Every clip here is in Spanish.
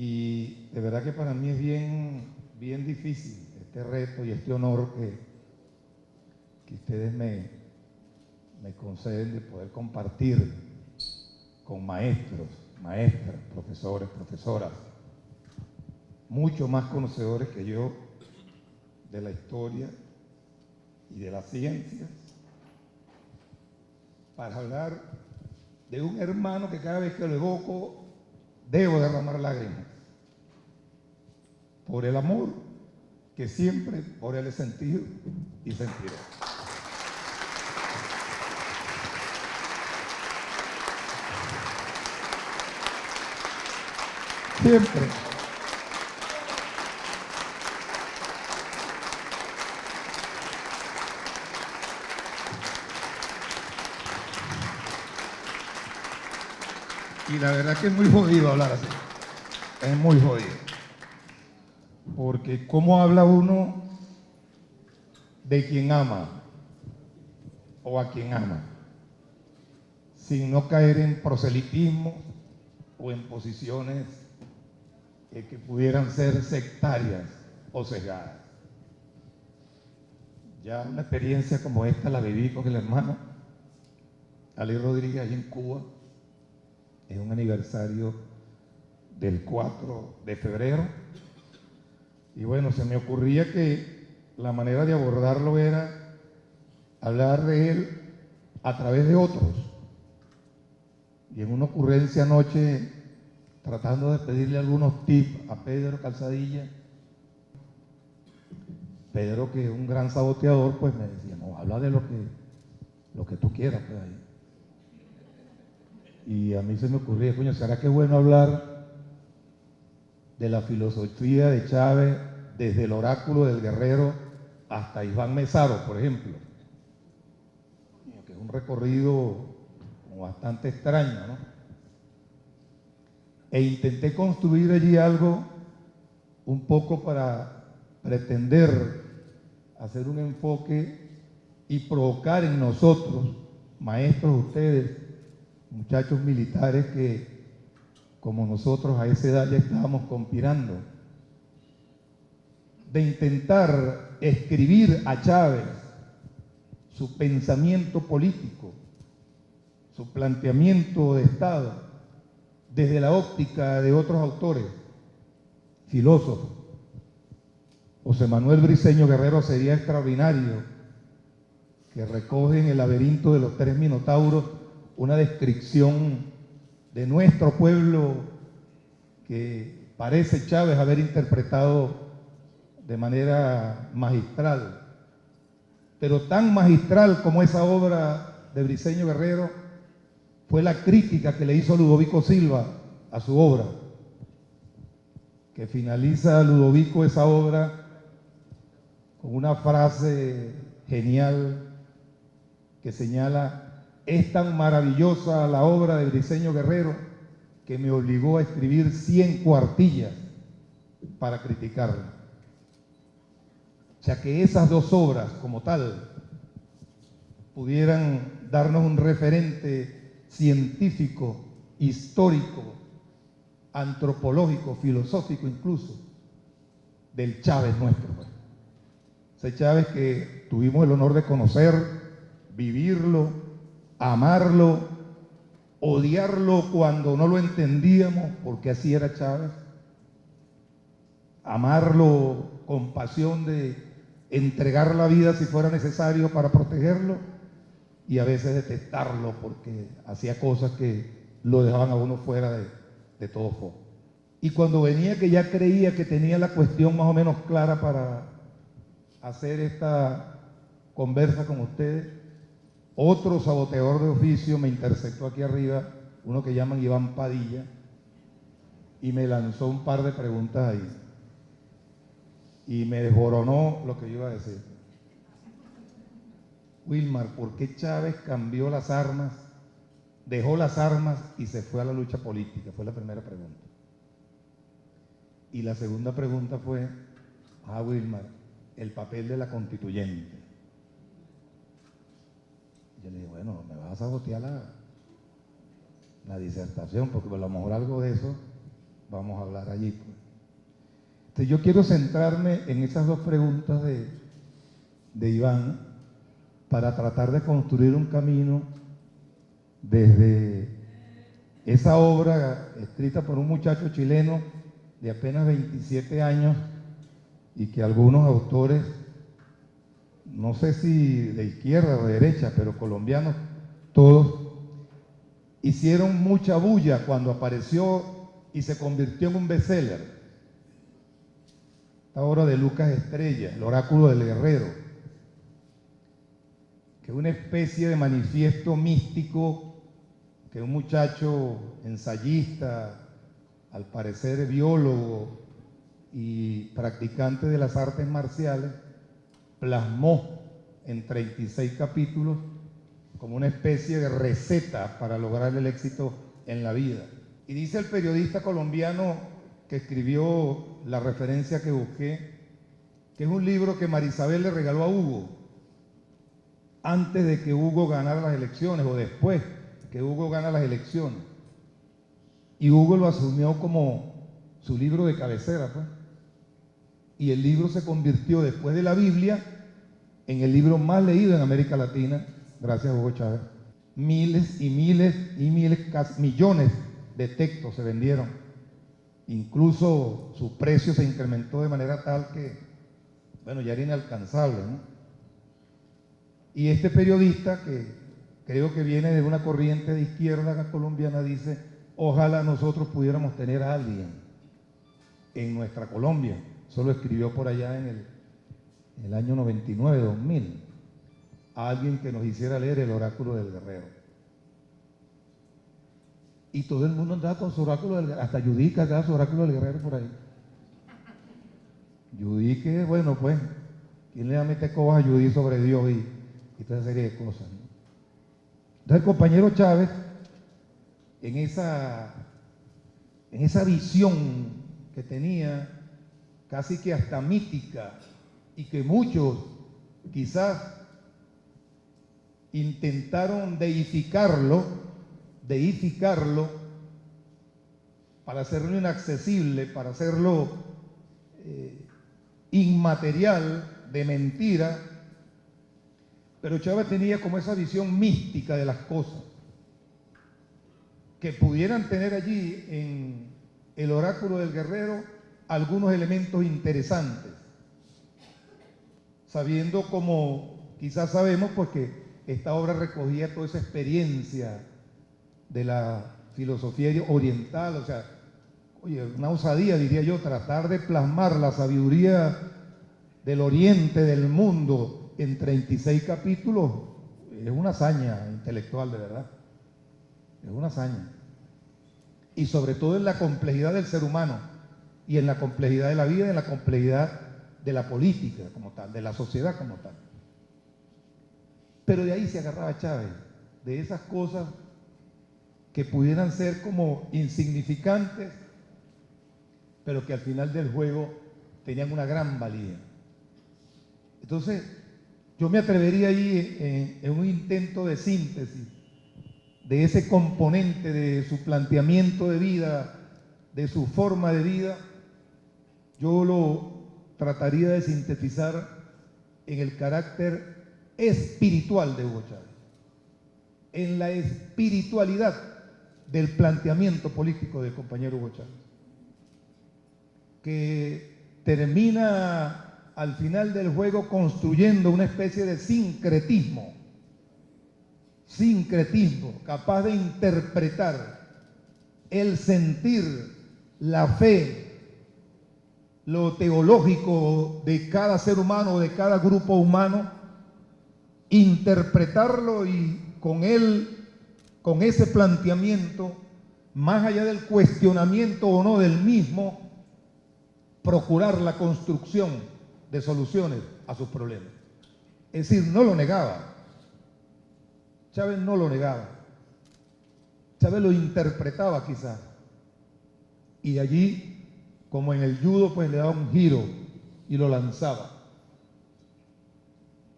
Y de verdad que para mí es bien difícil este reto y este honor que ustedes me conceden de poder compartir con maestros, maestras, profesores, profesoras, mucho más conocedores que yo de la historia y de las ciencias, para hablar de un hermano que cada vez que lo evoco debo derramar lágrimas, por el amor que siempre por él he sentido y sentiré. Siempre. Y la verdad que es muy jodido hablar así. Es muy jodido. Porque ¿cómo habla uno de quien ama o a quien ama? Sin no caer en proselitismo o en posiciones que pudieran ser sectarias o sesgadas. Ya una experiencia como esta la viví con el hermano Ali Rodríguez allí en Cuba. Es un aniversario del 4 de febrero. Y bueno, se me ocurría que la manera de abordarlo era hablar de él a través de otros. Y en una ocurrencia anoche, tratando de pedirle algunos tips a Pedro Calzadilla, Pedro, que es un gran saboteador, pues me decía, no, habla de lo que tú quieras, pues ahí. Y a mí se me ocurría, coño, ¿será que es bueno hablar de la filosofía de Chávez desde el oráculo del guerrero hasta Iván Mesaro, por ejemplo? Que es un recorrido como bastante extraño, ¿no? E intenté construir allí algo un poco para pretender hacer un enfoque y provocar en nosotros, maestros ustedes, muchachos militares que como nosotros a esa edad ya estábamos conspirando, de intentar escribir a Chávez su pensamiento político, su planteamiento de Estado, desde la óptica de otros autores, filósofos. José Manuel Briceño Guerrero sería extraordinario, que recoge en el laberinto de los tres minotauros una descripción de nuestro pueblo que parece Chávez haber interpretado de manera magistral, pero tan magistral como esa obra de Briceño Guerrero fue la crítica que le hizo Ludovico Silva a su obra, que finaliza Ludovico esa obra con una frase genial que señala: es tan maravillosa la obra de Briceño Guerrero que me obligó a escribir 100 cuartillas para criticarla. O sea, que esas dos obras como tal pudieran darnos un referente científico, histórico, antropológico, filosófico incluso, del Chávez nuestro. Ese Chávez que tuvimos el honor de conocer, vivirlo, amarlo, odiarlo cuando no lo entendíamos, porque así era Chávez, amarlo con pasión de entregar la vida si fuera necesario para protegerlo, y a veces detestarlo porque hacía cosas que lo dejaban a uno fuera de todo foco. Y cuando venía que ya creía que tenía la cuestión más o menos clara para hacer esta conversa con ustedes, otro saboteador de oficio me interceptó aquí arriba, uno que llaman Iván Padilla, y me lanzó un par de preguntas ahí. Y me desboronó lo que yo iba a decir. Wilmar, ¿por qué Chávez cambió las armas, dejó las armas y se fue a la lucha política? Fue la primera pregunta. Y la segunda pregunta fue, Wilmar, el papel de la constituyente. Yo le dije, bueno, me vas a sabotear la disertación, porque a lo mejor algo de eso vamos a hablar allí, pues. Entonces yo quiero centrarme en esas dos preguntas de Iván para tratar de construir un camino desde esa obra escrita por un muchacho chileno de apenas 27 años y que algunos autores, no sé si de izquierda o de derecha, pero colombianos, todos, hicieron mucha bulla cuando apareció y se convirtió en un bestseller. Esta obra de Lucas Estrella, El oráculo del guerrero, que es una especie de manifiesto místico que un muchacho ensayista, al parecer biólogo y practicante de las artes marciales, plasmó en 36 capítulos como una especie de receta para lograr el éxito en la vida. Y dice el periodista colombiano que escribió la referencia que busqué, que es un libro que Marisabel le regaló a Hugo, antes de que Hugo ganara las elecciones o después que Hugo gana las elecciones. Y Hugo lo asumió como su libro de cabecera, pues. Y el libro se convirtió, después de la Biblia, en el libro más leído en América Latina, gracias a Hugo Chávez. Miles y miles y miles, casi millones de textos se vendieron. Incluso su precio se incrementó de manera tal que, bueno, ya era inalcanzable, ¿no? Y este periodista, que creo que viene de una corriente de izquierda colombiana, dice: ojalá nosotros pudiéramos tener a alguien en nuestra Colombia. Eso lo escribió por allá en el año 99, 2000. A alguien que nos hiciera leer el oráculo del guerrero. Y todo el mundo andaba con su oráculo del guerrero. Hasta Yudica andaba su oráculo del guerrero por ahí. Yudique, bueno, pues, ¿quién le va a meter cobas a Yudí sobre Dios y toda esa serie de cosas, ¿no? Entonces el compañero Chávez, en esa visión que tenía, casi que hasta mítica, y que muchos quizás intentaron deificarlo para hacerlo inaccesible, para hacerlo inmaterial, de mentira, pero Chávez tenía como esa visión mística de las cosas, que pudieran tener allí en el oráculo del guerrero algunos elementos interesantes, sabiendo, como quizás sabemos, porque esta obra recogía toda esa experiencia de la filosofía oriental, o sea, oye, una osadía, diría yo, tratar de plasmar la sabiduría del oriente, del mundo, en 36 capítulos, es una hazaña intelectual, de verdad. Es una hazaña. Y sobre todo en la complejidad del ser humano, y en la complejidad de la vida, y en la complejidad de la política como tal, de la sociedad como tal. Pero de ahí se agarraba Chávez, de esas cosas que pudieran ser como insignificantes, pero que al final del juego tenían una gran valía. Entonces, yo me atrevería ahí en un intento de síntesis de ese componente de su planteamiento de vida, de su forma de vida, yo lo trataría de sintetizar en el carácter espiritual de Hugo Chávez, en la espiritualidad del planteamiento político del compañero Hugo Chávez, que termina al final del juego construyendo una especie de sincretismo capaz de interpretar el sentir, la fe, lo teológico de cada ser humano, de cada grupo humano, interpretarlo y con él, con ese planteamiento, más allá del cuestionamiento o no del mismo, procurar la construcción de soluciones a sus problemas. Es decir, no lo negaba. Chávez no lo negaba. Chávez lo interpretaba quizás. Y allí, como en el judo, pues le daba un giro y lo lanzaba.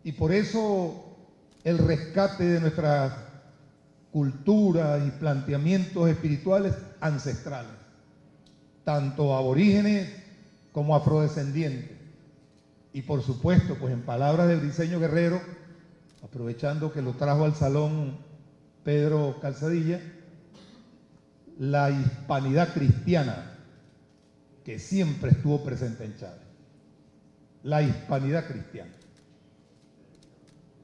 Y por eso el rescate de nuestras culturas y planteamientos espirituales ancestrales, tanto aborígenes como afrodescendientes. Y por supuesto, pues en palabras del Briceño Guerrero, aprovechando que lo trajo al salón Pedro Calzadilla, la hispanidad cristiana que siempre estuvo presente en Chávez. La hispanidad cristiana.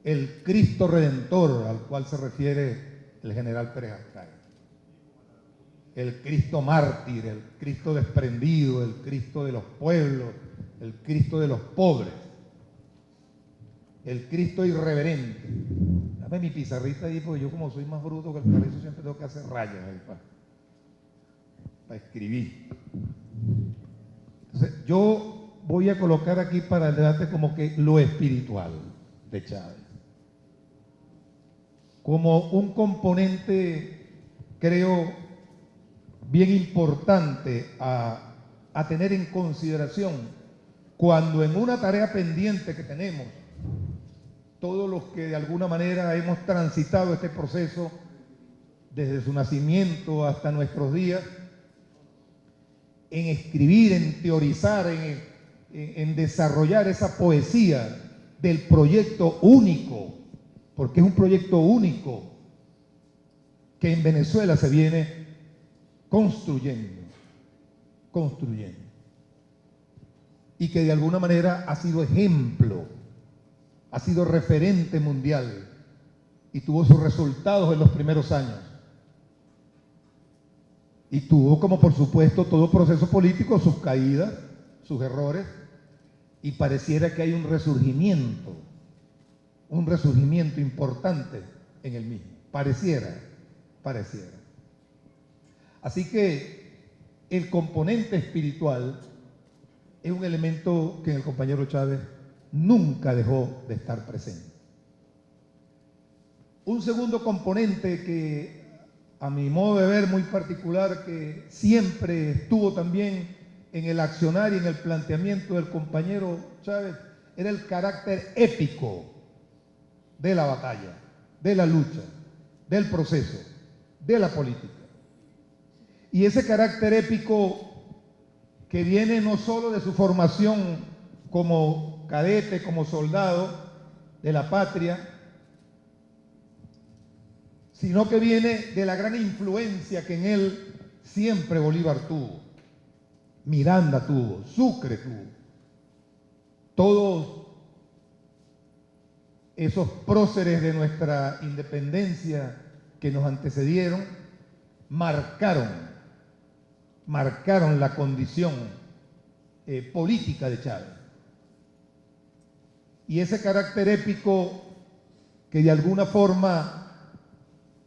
El Cristo Redentor al cual se refiere el general Pérez Arcaya. El Cristo mártir, el Cristo desprendido, el Cristo de los pueblos, el Cristo de los pobres, el Cristo irreverente. Dame mi pizarrita ahí porque yo, como soy más bruto que el carrizo, siempre tengo que hacer rayas ahí para escribir. Entonces, yo voy a colocar aquí para el debate como que lo espiritual de Chávez, como un componente, creo, bien importante a tener en consideración cuando en una tarea pendiente que tenemos, todos los que de alguna manera hemos transitado este proceso desde su nacimiento hasta nuestros días, en escribir, en teorizar, en desarrollar esa poesía del proyecto único, porque es un proyecto único que en Venezuela se viene construyendo, y que de alguna manera ha sido ejemplo, ha sido referente mundial y tuvo sus resultados en los primeros años. Y tuvo, como por supuesto todo proceso político, sus caídas, sus errores, y pareciera que hay un resurgimiento importante en el mismo. Pareciera. Así que el componente espiritual es un elemento que en el compañero Chávez nunca dejó de estar presente. Un segundo componente que, a mi modo de ver muy particular, que siempre estuvo también en el accionar y en el planteamiento del compañero Chávez, era el carácter épico de la batalla, de la lucha, del proceso, de la política. Y ese carácter épico que viene no solo de su formación como cadete, como soldado de la patria, sino que viene de la gran influencia que en él siempre Bolívar tuvo, Miranda tuvo, Sucre tuvo. Todos esos próceres de nuestra independencia que nos antecedieron marcaron la condición política de Chávez. Y ese carácter épico que de alguna forma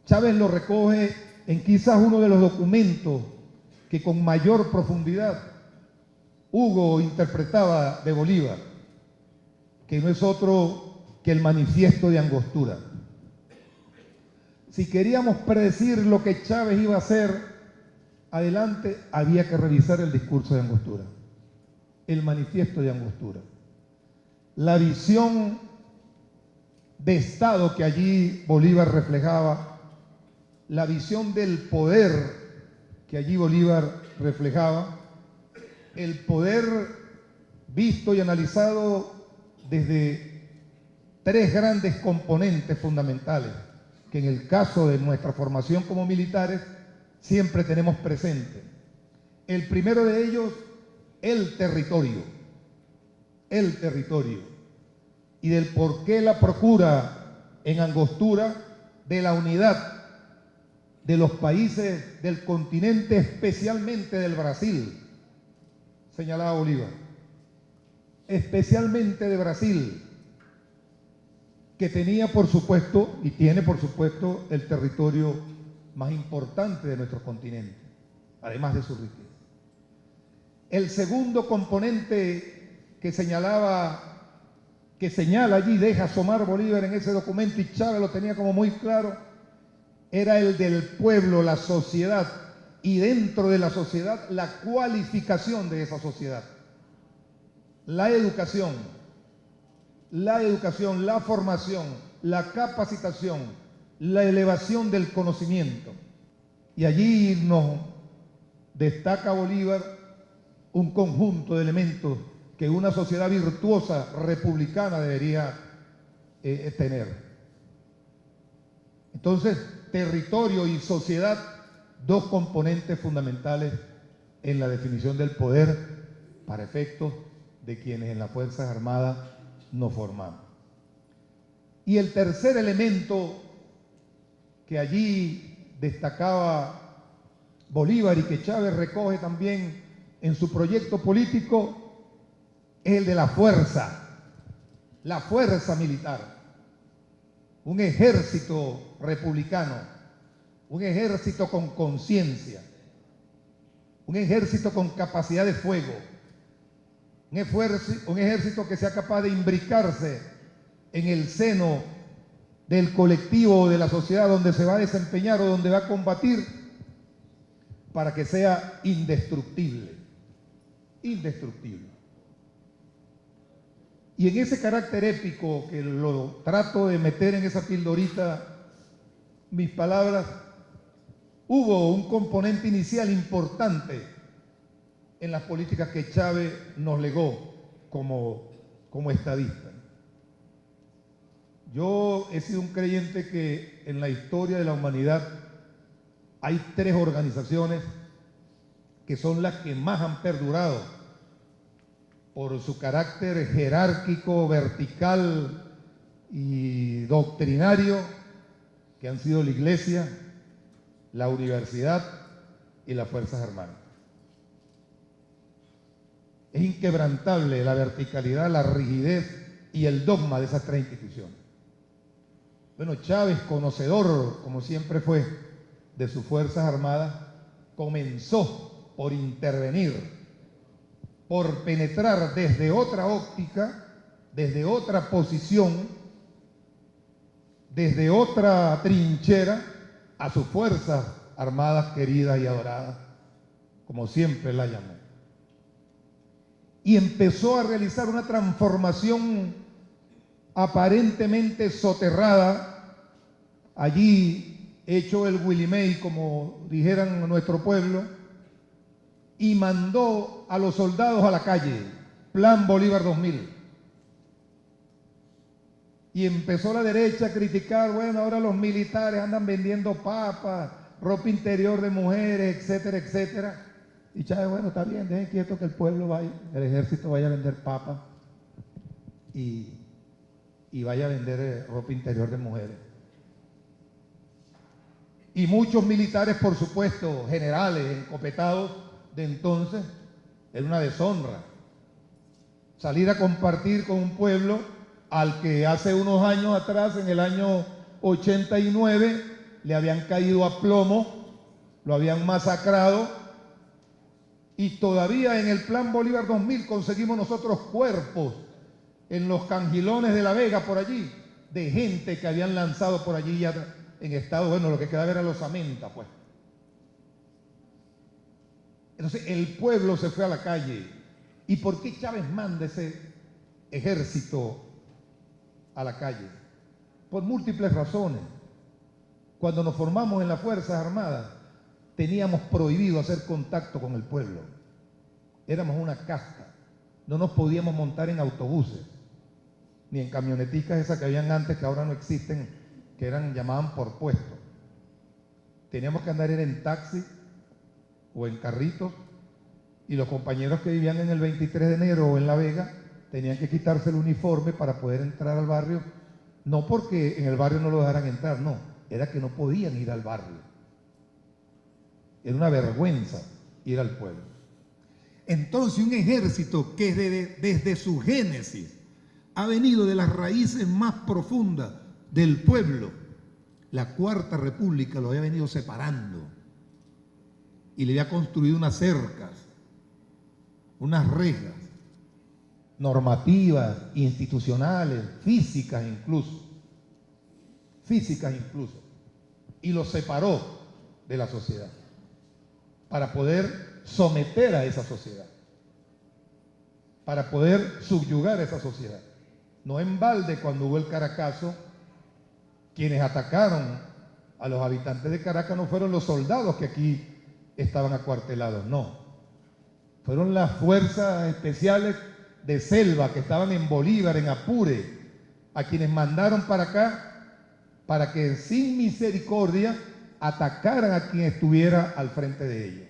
Chávez lo recoge en quizás uno de los documentos que con mayor profundidad Hugo interpretaba de Bolívar, que no es otro que el Manifiesto de Angostura. Si queríamos predecir lo que Chávez iba a hacer adelante, había que revisar el discurso de Angostura, el Manifiesto de Angostura. La visión de Estado que allí Bolívar reflejaba, la visión del poder que allí Bolívar reflejaba, el poder visto y analizado desde tres grandes componentes fundamentales, que en el caso de nuestra formación como militares siempre tenemos presente. El primero de ellos, el territorio, y del por qué la procura en Angostura de la unidad de los países del continente, especialmente del Brasil, señalaba Bolívar, especialmente de Brasil, que tenía por supuesto y tiene por supuesto el territorio más importante de nuestro continente, además de su riqueza. El segundo componente que señala allí, deja asomar Bolívar en ese documento, y Chávez lo tenía como muy claro, era el del pueblo, la sociedad, y dentro de la sociedad la cualificación de esa sociedad, la educación, la formación, la capacitación, la elevación del conocimiento. Y allí nos destaca Bolívar un conjunto de elementos que una sociedad virtuosa republicana debería tener. Entonces, territorio y sociedad, dos componentes fundamentales en la definición del poder para efectos de quienes en las Fuerzas Armadas nos formamos. Y el tercer elemento que allí destacaba Bolívar y que Chávez recoge también en su proyecto político es el de la fuerza militar. Un ejército republicano, un ejército con conciencia, un ejército con capacidad de fuego, un ejército que sea capaz de imbricarse en el seno del colectivo o de la sociedad donde se va a desempeñar o donde va a combatir, para que sea indestructible. Indestructible. Y en ese carácter épico que lo trato de meter en esa pildorita, mis palabras, hubo un componente inicial importante en las políticas que Chávez nos legó como estadista. Yo he sido un creyente que en la historia de la humanidad hay tres organizaciones que son las que más han perdurado por su carácter jerárquico, vertical y doctrinario, que han sido la Iglesia, la universidad y las Fuerzas Armadas. Es inquebrantable la verticalidad, la rigidez y el dogma de esas tres instituciones. Bueno, Chávez, conocedor, como siempre fue, de sus Fuerzas Armadas, comenzó por intervenir, por penetrar desde otra óptica, desde otra posición, desde otra trinchera, a sus Fuerzas Armadas queridas y adoradas, como siempre la llamó. Y empezó a realizar una transformación aparentemente soterrada, allí hecho el Willie May, como dijeran nuestro pueblo, y mandó a los soldados a la calle, Plan Bolívar 2000. Y empezó la derecha a criticar, bueno, ahora los militares andan vendiendo papas, ropa interior de mujeres, etcétera, etcétera. Y Chávez, bueno, está bien, dejen quieto que el pueblo vaya, el ejército vaya a vender papas y vaya a vender ropa interior de mujeres. Y muchos militares, por supuesto, generales, encopetados de entonces, era una deshonra salir a compartir con un pueblo al que hace unos años atrás, en el año 89, le habían caído a plomo, lo habían masacrado, y todavía en el Plan Bolívar 2000 conseguimos nosotros cuerpos en los cangilones de La Vega, por allí, de gente que habían lanzado por allí ya en estado, bueno, lo que quedaba era los Amenta, pues. Entonces el pueblo se fue a la calle. ¿Y por qué Chávez manda ese ejército a la calle? Por múltiples razones. Cuando nos formamos en las Fuerzas Armadas, teníamos prohibido hacer contacto con el pueblo. Éramos una casta. No nos podíamos montar en autobuses, ni en camioneticas esas que habían antes, que ahora no existen, que llamaban por puesto. Teníamos que andar en taxi o en carritos, y los compañeros que vivían en el 23 de enero o en La Vega tenían que quitarse el uniforme para poder entrar al barrio, no porque en el barrio no lo dejaran entrar, no, era que no podían ir al barrio. Era una vergüenza ir al pueblo. Entonces un ejército que desde su génesis ha venido de las raíces más profundas del pueblo, la Cuarta República lo había venido separando y le había construido unas cercas, unas rejas normativas, institucionales, físicas incluso, y lo separó de la sociedad para poder someter a esa sociedad, para poder subyugar a esa sociedad. No en balde, cuando hubo el Caracazo, quienes atacaron a los habitantes de Caracas no fueron los soldados que aquí estaban acuartelados, no. Fueron las fuerzas especiales de selva que estaban en Bolívar, en Apure, a quienes mandaron para acá para que sin misericordia atacaran a quien estuviera al frente de ellos.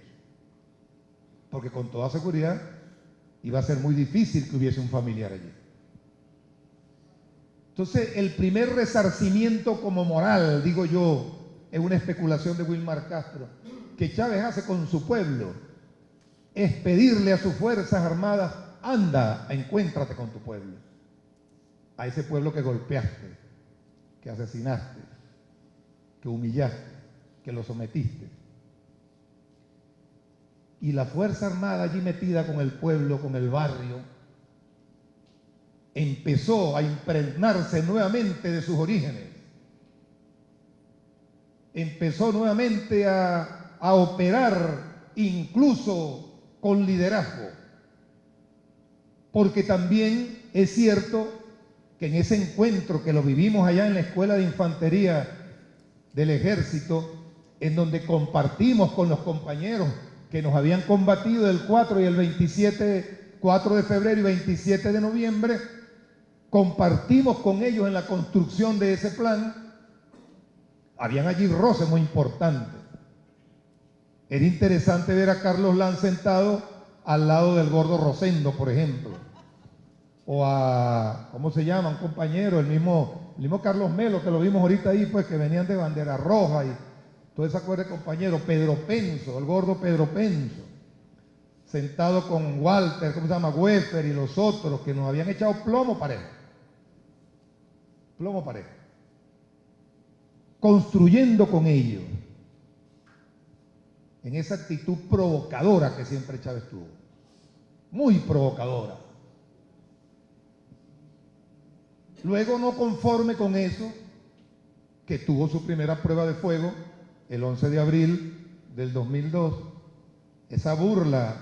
Porque con toda seguridad iba a ser muy difícil que hubiese un familiar allí. Entonces, el primer resarcimiento como moral, digo yo, es una especulación de Wilmar Castro, que Chávez hace con su pueblo, es pedirle a sus fuerzas armadas: anda, encuéntrate con tu pueblo, a ese pueblo que golpeaste, que asesinaste, que humillaste, que lo sometiste. Y la Fuerza Armada allí metida con el pueblo, con el barrio, empezó a impregnarse nuevamente de sus orígenes. Empezó nuevamente a operar incluso con liderazgo. Porque también es cierto que en ese encuentro que lo vivimos allá en la Escuela de Infantería del Ejército, en donde compartimos con los compañeros que nos habían combatido el 4 y el 27, 4 de febrero y 27 de noviembre, compartimos con ellos en la construcción de ese plan. Habían allí roces muy importantes. Era interesante ver a Carlos Lanz sentado al lado del gordo Rosendo, por ejemplo. O a, ¿cómo se llama? Un compañero, el mismo Carlos Melo, que lo vimos ahorita ahí, pues, que venían de Bandera Roja y todo ese acuerdo de compañeros. Pedro Penso, el gordo Pedro Penso, sentado con Walter, ¿cómo se llama? Weffer y los otros, que nos habían echado plomo parejo. Plomo parejo. Construyendo con ellos, en esa actitud provocadora que siempre Chávez tuvo. Muy provocadora. Luego, no conforme con eso, que tuvo su primera prueba de fuego el 11 de abril del 2002, esa burla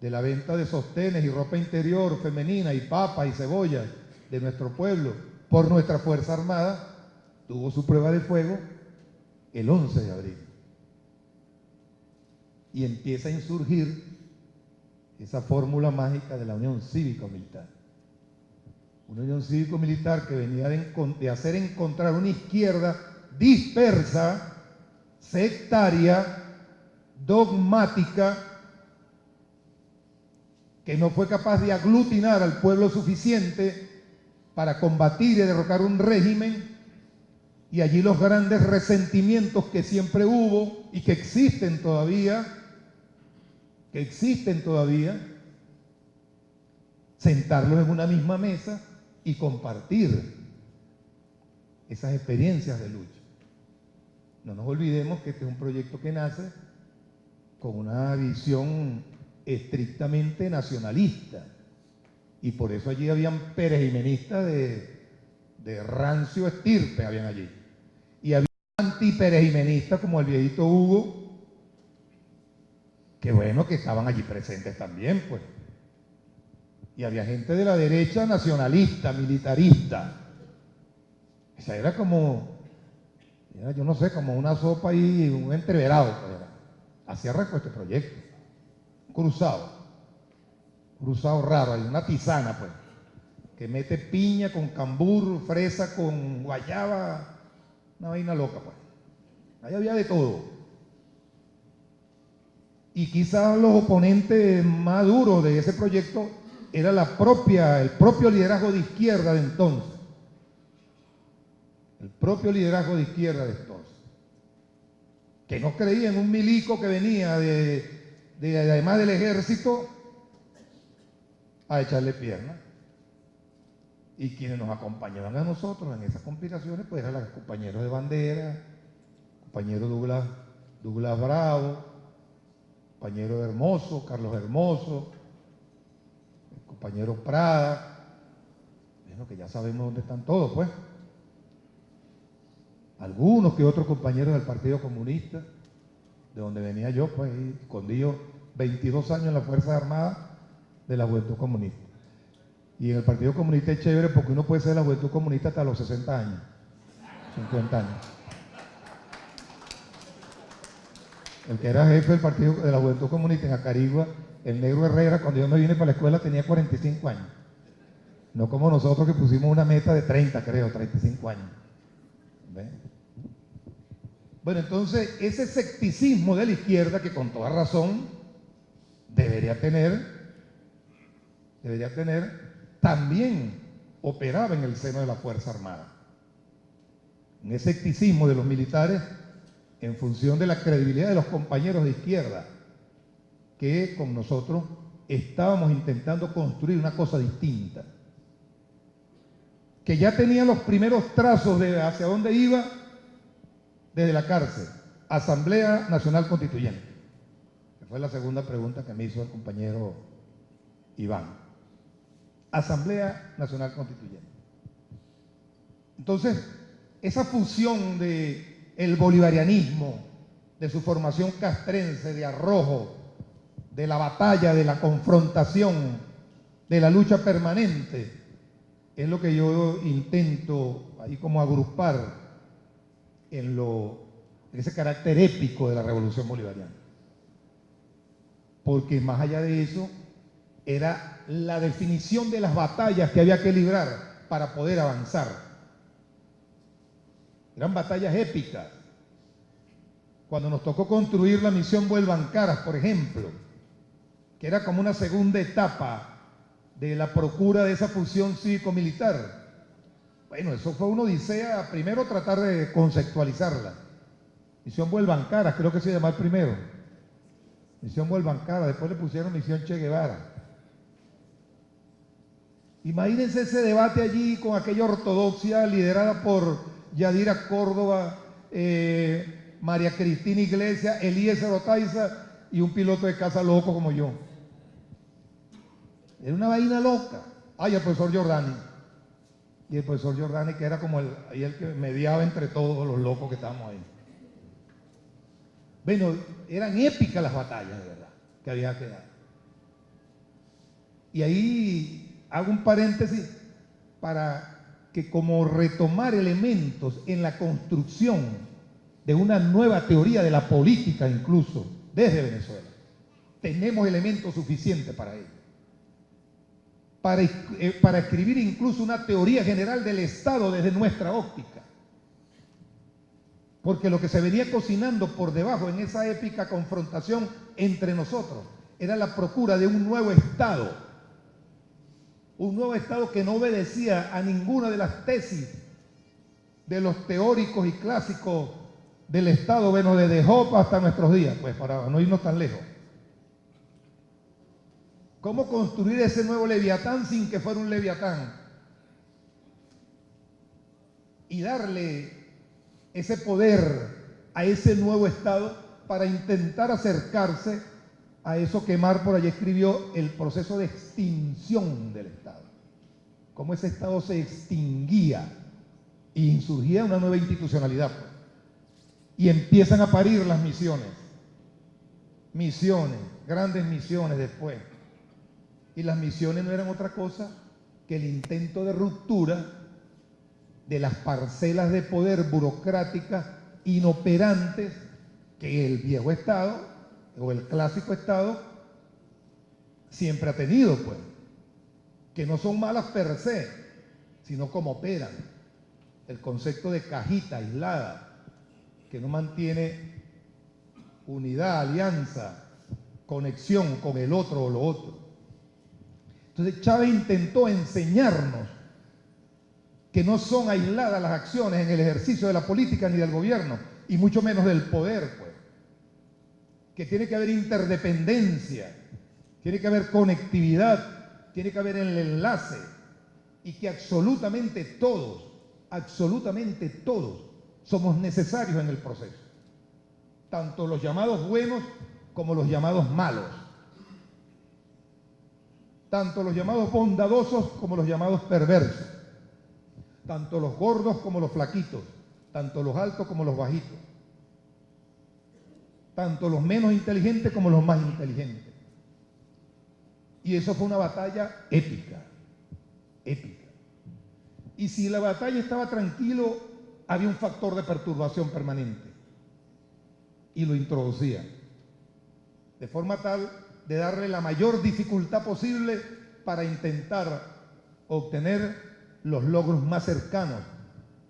de la venta de sostenes y ropa interior femenina y papas y cebollas de nuestro pueblo por nuestra Fuerza Armada, tuvo su prueba de fuego el 11 de abril. Y empieza a insurgir esa fórmula mágica de la Unión Cívico-Militar. Una Unión Cívico-Militar que venía de hacer encontrar una izquierda dispersa, sectaria, dogmática, que no fue capaz de aglutinar al pueblo suficiente para combatir y derrocar un régimen. Y allí los grandes resentimientos que siempre hubo y que existen todavía, sentarlos en una misma mesa y compartir esas experiencias de lucha. No nos olvidemos que este es un proyecto que nace con una visión estrictamente nacionalista, y por eso allí habían perejimenistas de rancio estirpe, habían allí, y había antiperejimenistas como el viejito Hugo, que bueno, que estaban allí presentes también, pues. Y había gente de la derecha nacionalista, militarista. Esa era como, yo no sé, como una sopa y un entreverado, pues. Así arrancó este proyecto. Cruzado raro, hay una tisana, pues, que mete piña con cambur, fresa con guayaba, una vaina loca, pues. Ahí había de todo. Y quizás los oponentes más duros de ese proyecto era el propio liderazgo de izquierda de entonces. El propio liderazgo de izquierda de entonces. Que no creía en un milico que venía además del ejército, a echarle pierna. Y quienes nos acompañaban a nosotros en esas complicaciones, pues eran los compañeros de Bandera, compañero Douglas Bravo, compañero Hermoso, Carlos Hermoso, el compañero Prada, bueno, que ya sabemos dónde están todos, pues. Algunos que otros compañeros del Partido Comunista, de donde venía yo, pues, escondido 22 años en las Fuerzas Armadas de la Juventud Comunista. Y en el Partido Comunista es chévere porque uno puede ser de la Juventud Comunista hasta los 60 años, 50 años. El que era jefe del Partido de la Juventud Comunista en Acarigua El negro Herrera, cuando yo me vine para la escuela, tenía 45 años. No como nosotros que pusimos una meta de 30, creo, 35 años. ¿Ven? Bueno, entonces, ese escepticismo de la izquierda, que con toda razón debería tener, también operaba en el seno de la Fuerza Armada. Un escepticismo de los militares en función de la credibilidad de los compañeros de izquierda, que con nosotros estábamos intentando construir una cosa distinta, que ya tenía los primeros trazos de hacia dónde iba desde la cárcel. Asamblea Nacional Constituyente, que fue la segunda pregunta que me hizo el compañero Iván. Asamblea Nacional Constituyente. Entonces, esa fusión de el bolivarianismo, de su formación castrense, de arrojo, de la batalla, de la confrontación, de la lucha permanente, es lo que yo intento ahí como agrupar en ese carácter épico de la revolución bolivariana. Porque más allá de eso, era la definición de las batallas que había que librar para poder avanzar. Eran batallas épicas. Cuando nos tocó construir la misión Vuelvan Caras, por ejemplo, que era como una segunda etapa de la procura de esa fusión cívico-militar. Bueno, eso fue una odisea, primero tratar de conceptualizarla. Misión Vuelvan Caras, creo que se llamaba el primero. Misión Vuelvan Caras, después le pusieron Misión Che Guevara. Imagínense ese debate allí con aquella ortodoxia liderada por Yadira Córdoba, María Cristina Iglesias, Eliezer Otaiza y un piloto de casa loco como yo. Era una vaina loca. Ay, el profesor Giordani. Y el profesor Giordani, que era como el que mediaba entre todos los locos que estábamos ahí. Bueno, eran épicas las batallas, de verdad, que había que dar. Y ahí hago un paréntesis para que como retomar elementos en la construcción de una nueva teoría de la política incluso desde Venezuela. Tenemos elementos suficientes para ello. Para escribir incluso una teoría general del Estado desde nuestra óptica. Porque lo que se venía cocinando por debajo en esa épica confrontación entre nosotros era la procura de un nuevo Estado. Un nuevo Estado que no obedecía a ninguna de las tesis de los teóricos y clásicos del Estado, bueno, desde Hoppe hasta nuestros días, pues para no irnos tan lejos. ¿Cómo construir ese nuevo Leviatán sin que fuera un Leviatán? Y darle ese poder a ese nuevo Estado para intentar acercarse a eso que Mar por allí escribió, el proceso de extinción del Estado. Cómo ese Estado se extinguía e insurgía una nueva institucionalidad. Pues. Y empiezan a parir las misiones. Misiones, grandes misiones después. Y las misiones no eran otra cosa que el intento de ruptura de las parcelas de poder burocráticas inoperantes que el viejo Estado o el clásico Estado siempre ha tenido, pues, que no son malas per se, sino como operan. El concepto de cajita aislada, que no mantiene unidad, alianza, conexión con el otro o lo otro. Entonces Chávez intentó enseñarnos que no son aisladas las acciones en el ejercicio de la política ni del gobierno, y mucho menos del poder, pues. Que tiene que haber interdependencia, tiene que haber conectividad, tiene que haber el enlace, y que absolutamente todos somos necesarios en el proceso. Tanto los llamados buenos como los llamados malos. Tanto los llamados bondadosos como los llamados perversos. Tanto los gordos como los flaquitos. Tanto los altos como los bajitos. Tanto los menos inteligentes como los más inteligentes. Y eso fue una batalla épica. Épica. Y si la batalla estaba tranquilo, había un factor de perturbación permanente. Y lo introducía. De forma tal de darle la mayor dificultad posible para intentar obtener los logros más cercanos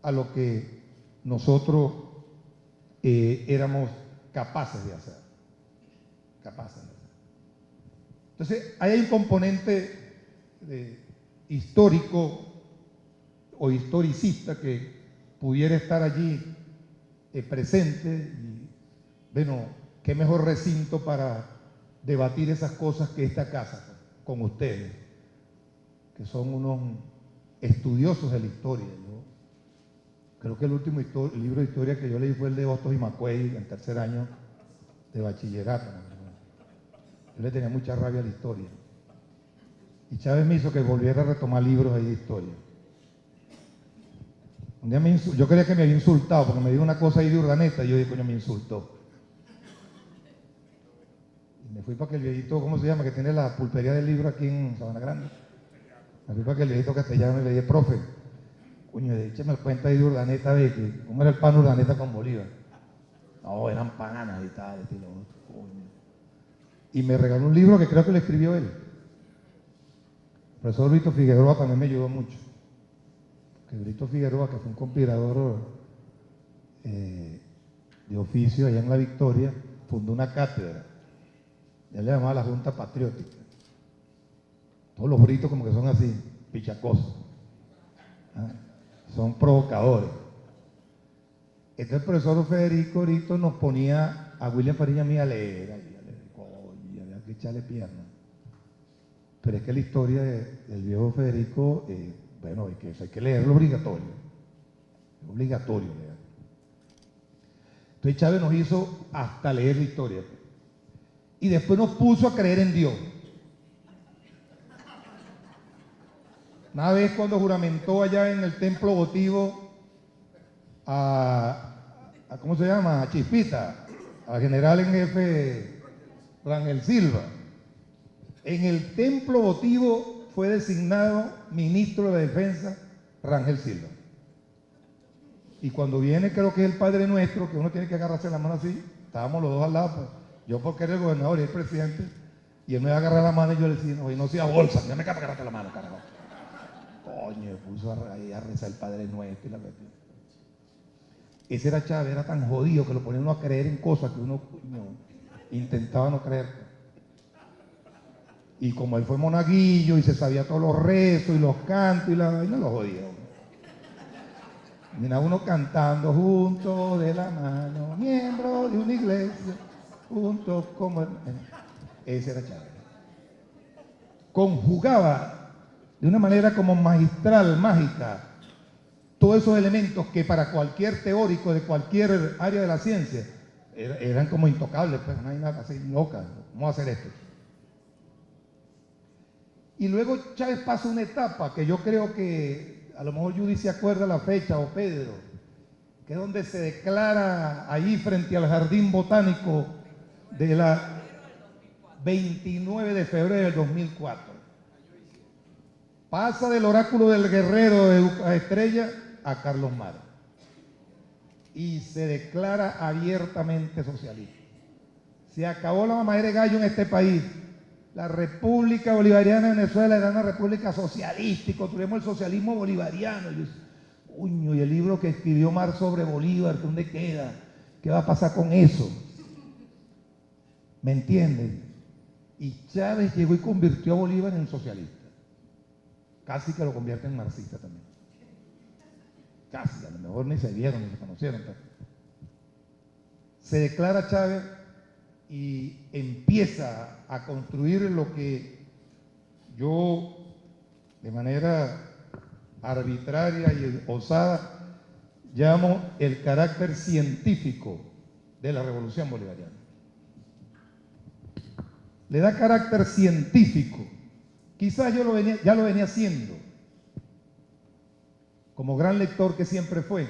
a lo que nosotros éramos capaces de hacer. Entonces, hay un componente histórico o historicista que pudiera estar allí presente y, bueno, qué mejor recinto para debatir esas cosas que esta casa con ustedes, que son unos estudiosos de la historia. Yo creo que el último libro de historia que yo leí fue el de Hostos y Macuey, en tercer año de bachillerato. Yo le tenía mucha rabia a la historia. Y Chávez me hizo que volviera a retomar libros ahí de historia. Un día yo creía que me había insultado porque me dijo una cosa ahí de Urdaneta y yo dije, coño, me insultó. Y me fui para que el viejito, ¿cómo se llama? Que tiene la pulpería del libro aquí en Sabana Grande. Me fui para que el viejito castellano y le dije, profe, coño, échame cuenta ahí de Urdaneta, ve, que cómo era el pan Urdaneta con Bolívar. No, eran panas y tal, y lo otro, coño. Y me regaló un libro que creo que lo escribió él. El profesor Brito Figueroa también me ayudó mucho. Que Brito Figueroa, que fue un compilador de oficio allá en La Victoria, fundó una cátedra. Él le llamaba la Junta Patriótica. Todos los britos como que son así, pichacosos. ¿Ah? Son provocadores. Entonces el profesor Federico Brito nos ponía a William Fariña a mí a leer. Había que echarle pierna. Pero es que la historia del viejo Federico, bueno, hay que leerlo obligatorio. Es obligatorio leer. Entonces Chávez nos hizo hasta leer la historia. Y después nos puso a creer en Dios. Una vez cuando juramentó allá en el templo votivo ¿cómo se llama? A Chispita, al general en jefe Rangel Silva. En el templo votivo fue designado ministro de la Defensa Rangel Silva. Y cuando viene, creo que es el Padre Nuestro, que uno tiene que agarrarse la mano así, estábamos los dos al lado, pues, yo porque era el gobernador y el presidente, y él me iba a agarrar la mano y yo le decía, no sea bolsa, ya me acaba de agarrarte la mano, carajo. Coño, me puso a rezar el Padre Nuestro y la cuestión. Ese era Chávez, era tan jodido que lo ponía uno a creer en cosas que uno intentaba no creer. Y como él fue monaguillo y se sabía todos los rezos y los cantos y la vaina, lo jodía. Mira uno cantando juntos de la mano, miembro de una iglesia, juntos como... Ese era Chávez. Conjugaba de una manera como magistral, mágica, todos esos elementos que para cualquier teórico de cualquier área de la ciencia eran como intocables, pues no hay nada así loca, vamos a hacer esto. Y luego Chávez pasa una etapa que yo creo que a lo mejor Judy se acuerda la fecha, o Pedro, que es donde se declara ahí frente al Jardín Botánico de la 29 de febrero del 2004. Pasa del oráculo del guerrero de Estrella a Carlos Mara y se declara abiertamente socialista. Se acabó la mamadera de gallo en este país. La República Bolivariana de Venezuela era una república socialista y construimos el socialismo bolivariano. Y el libro que escribió Marx sobre Bolívar, ¿dónde queda? ¿Qué va a pasar con eso? ¿Me entienden? Y Chávez llegó y convirtió a Bolívar en socialista. Casi que lo convierte en marxista también. Casi, a lo mejor ni se vieron ni se conocieron. Pero se declara Chávez y empieza a construir lo que yo, de manera arbitraria y osada, llamo el carácter científico de la revolución bolivariana. Le da carácter científico. Quizás yo ya lo venía haciendo, como gran lector que siempre fue,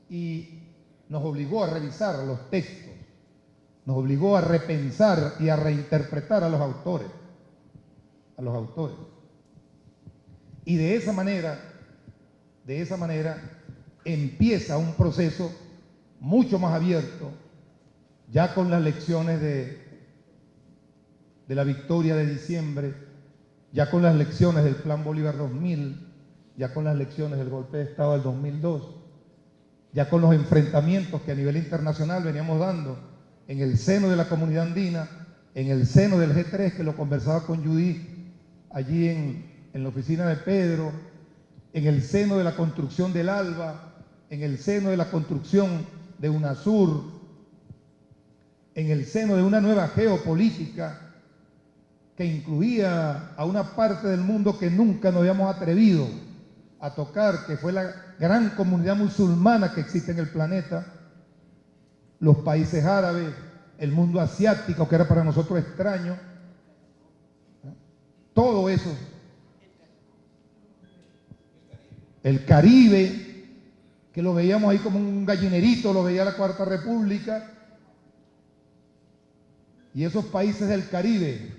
y nos obligó a revisar los textos, nos obligó a repensar y a reinterpretar a los autores. Y de esa manera empieza un proceso mucho más abierto, ya con las lecciones de la victoria de diciembre, ya con las lecciones del Plan Bolívar 2000, ya con las lecciones del golpe de Estado del 2002, ya con los enfrentamientos que a nivel internacional veníamos dando en el seno de la comunidad andina, en el seno del G3, que lo conversaba con Judith allí en la oficina de Pedro, en el seno de la construcción del ALBA, en el seno de la construcción de UNASUR, en el seno de una nueva geopolítica que incluía a una parte del mundo que nunca nos habíamos atrevido a tocar, que fue la gran comunidad musulmana que existe en el planeta, los países árabes, el mundo asiático, que era para nosotros extraño, todo eso, el Caribe, que lo veíamos ahí como un gallinerito, lo veía la Cuarta República, y esos países del Caribe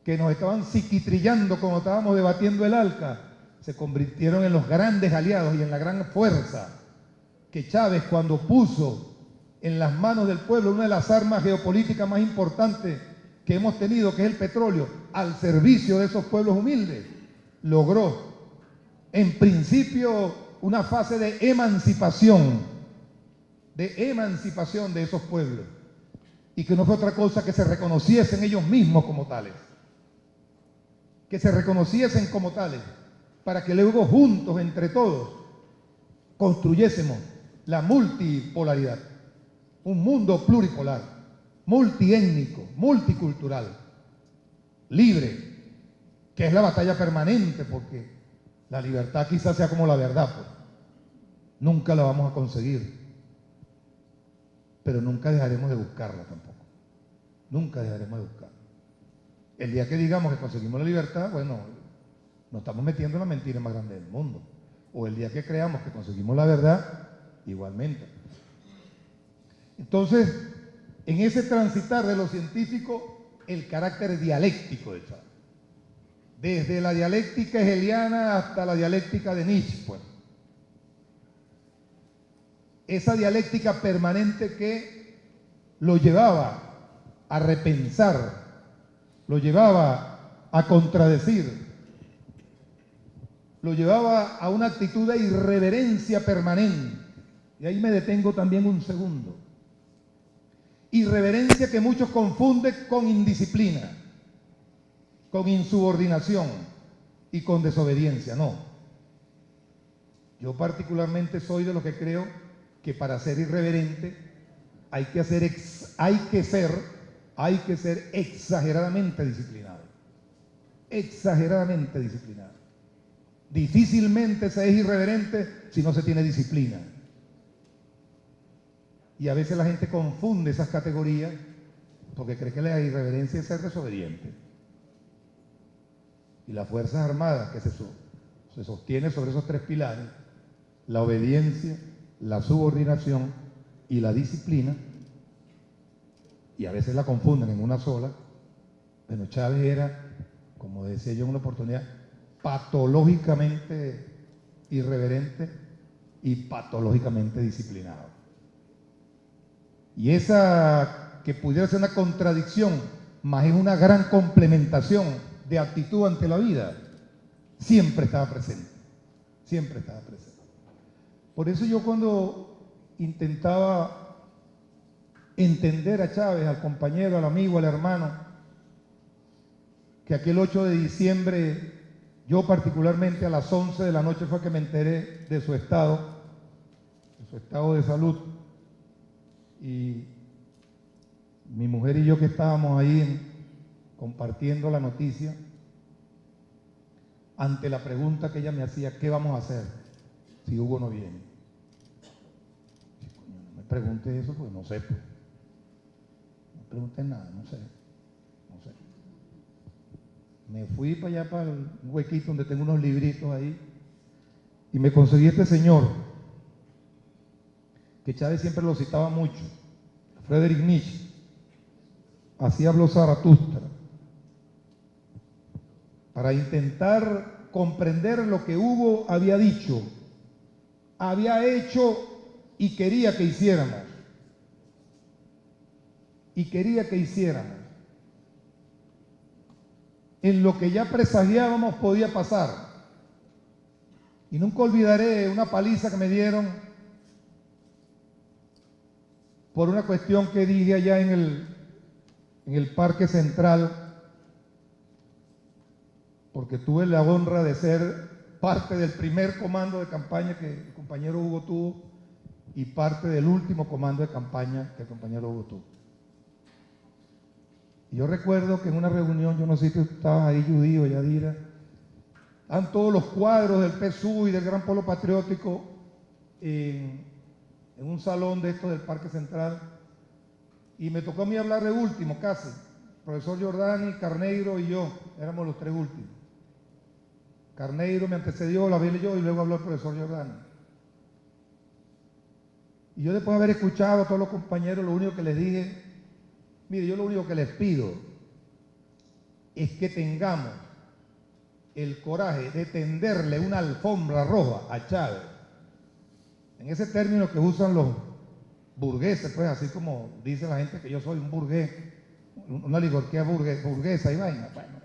que nos estaban psiquitrillando como estábamos debatiendo el ALCA, se convirtieron en los grandes aliados y en la gran fuerza que Chávez, cuando puso en las manos del pueblo una de las armas geopolíticas más importantes que hemos tenido, que es el petróleo, al servicio de esos pueblos humildes, logró en principio una fase de emancipación de esos pueblos, y que no fue otra cosa que se reconociesen ellos mismos como tales, que se reconociesen como tales, para que luego juntos, entre todos, construyésemos la multipolaridad, un mundo pluripolar, multiétnico, multicultural, libre, que es la batalla permanente, porque la libertad quizás sea como la verdad, pues. Nunca la vamos a conseguir, pero nunca dejaremos de buscarla tampoco. Nunca dejaremos de buscarla. El día que digamos que conseguimos la libertad, bueno, nos estamos metiendo en la mentira más grande del mundo. O el día que creamos que conseguimos la verdad, igualmente. Entonces, en ese transitar de lo científico, el carácter dialéctico de Chávez. Desde la dialéctica hegeliana hasta la dialéctica de Nietzsche, pues. Esa dialéctica permanente que lo llevaba a repensar, lo llevaba a contradecir, lo llevaba a una actitud de irreverencia permanente. Y ahí me detengo también un segundo. Irreverencia que muchos confunden con indisciplina, con insubordinación y con desobediencia. No. Yo particularmente soy de los que creo que para ser irreverente hay que ser exageradamente disciplinado. Exageradamente disciplinado. Difícilmente se es irreverente si no se tiene disciplina. Y a veces la gente confunde esas categorías porque cree que la irreverencia es ser desobediente. Y las Fuerzas Armadas, que se sostiene sobre esos tres pilares, la obediencia, la subordinación y la disciplina, y a veces la confunden en una sola. Bueno, Chávez era, como decía yo en una oportunidad, patológicamente irreverente y patológicamente disciplinado. Y esa que pudiera ser una contradicción, más es una gran complementación de actitud ante la vida, siempre estaba presente, siempre estaba presente. Por eso yo cuando intentaba entender a Chávez, al compañero, al amigo, al hermano, que aquel 8 de diciembre, yo particularmente a las 11 de la noche fue que me enteré de su estado de salud, y mi mujer y yo que estábamos ahí compartiendo la noticia, ante la pregunta que ella me hacía, ¿qué vamos a hacer si Hugo no viene? No me pregunte eso porque no sé, pues. No me pregunte nada, no sé. Me fui para allá, para un huequito donde tengo unos libritos ahí, y me conseguí este señor, que Chávez siempre lo citaba mucho, Friedrich Nietzsche. Así habló Zaratustra, para intentar comprender lo que Hugo había dicho, había hecho y quería que hiciéramos. y quería que hiciéramos en lo que ya presagiábamos podía pasar. Y nunca olvidaré una paliza que me dieron por una cuestión que dije allá en el Parque Central, porque tuve la honra de ser parte del primer comando de campaña que el compañero Hugo tuvo y parte del último comando de campaña que el compañero Hugo tuvo. Y yo recuerdo que en una reunión, yo no sé si tú estabas ahí, Judío, Yadira, estaban todos los cuadros del PSU y del Gran Polo Patriótico en un salón de estos del Parque Central, y me tocó a mí hablar de último casi. Profesor Giordani, Carneiro y yo, éramos los tres últimos. Carneiro me antecedió, la vi yo, y luego habló el profesor Giordani. Y yo, después de haber escuchado a todos los compañeros, lo único que les dije, mire, yo lo único que les pido es que tengamos el coraje de tenderle una alfombra roja a Chávez. En ese término que usan los burgueses, pues así como dice la gente que yo soy un burgués, una oligarquía burguesa y vaina. Bueno,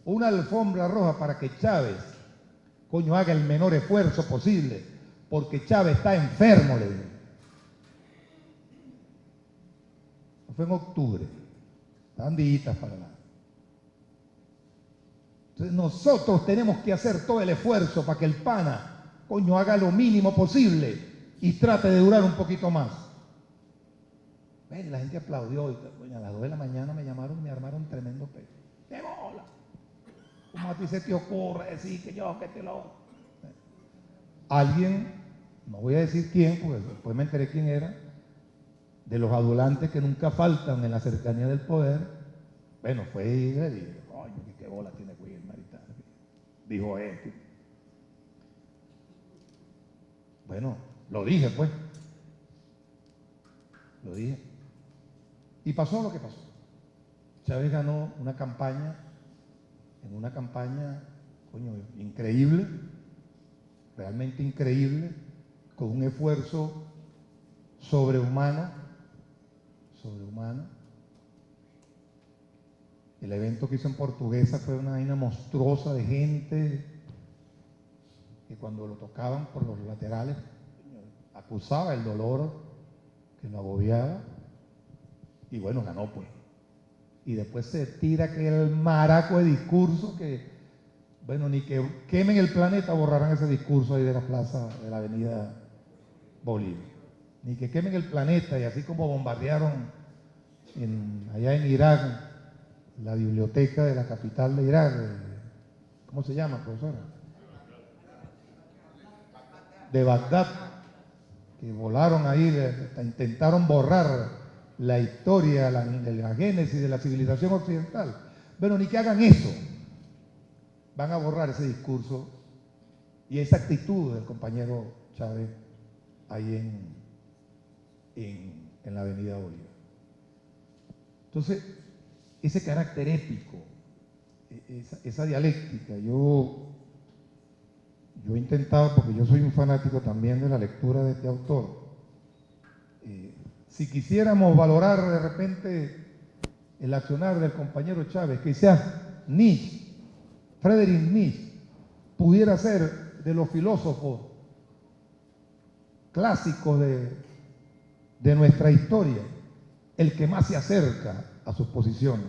una alfombra roja para que Chávez, coño, haga el menor esfuerzo posible, porque Chávez está enfermo, le digo. Fue en octubre, estaban días para nada. Entonces nosotros tenemos que hacer todo el esfuerzo para que el pana, coño, haga lo mínimo posible y trate de durar un poquito más. La gente aplaudió y coño, a las 2 de la mañana me llamaron y me armaron un tremendo pecho. ¡Qué bola! ¿Cómo a ti se te ocurre decir que yo, que te lo...? Alguien, no voy a decir quién, porque después me enteré quién era, de los adulantes que nunca faltan en la cercanía del poder, bueno, fue y le dijo, coño, qué bola tiene Wilmer y tal. Dijo esto. Bueno, lo dije pues. Lo dije. Y pasó lo que pasó. Chávez ganó una campaña, coño, increíble, realmente increíble, con un esfuerzo sobrehumano. El evento que hizo en Portuguesa fue una vaina monstruosa de gente que cuando lo tocaban por los laterales acusaba el dolor que lo agobiaba, y bueno, ganó pues. Y después se tira aquel maraco de discurso que, bueno, ni que quemen el planeta borrarán ese discurso ahí de la plaza de la avenida Bolívar. Ni que quemen el planeta, y así como bombardearon allá en Irak la biblioteca de la capital de Irak, ¿cómo se llama, profesora? De Bagdad, que volaron ahí, intentaron borrar la historia, la génesis de la civilización occidental. Bueno, ni que hagan eso, van a borrar ese discurso y esa actitud del compañero Chávez ahí en la avenida Bolívar. Entonces, ese carácter épico, esa dialéctica, yo he intentado, porque yo soy un fanático también de la lectura de este autor, si quisiéramos valorar de repente el accionar del compañero Chávez, quizás Nietzsche, Friedrich Nietzsche, pudiera ser de los filósofos clásicos de nuestra historia el que más se acerca a sus posiciones.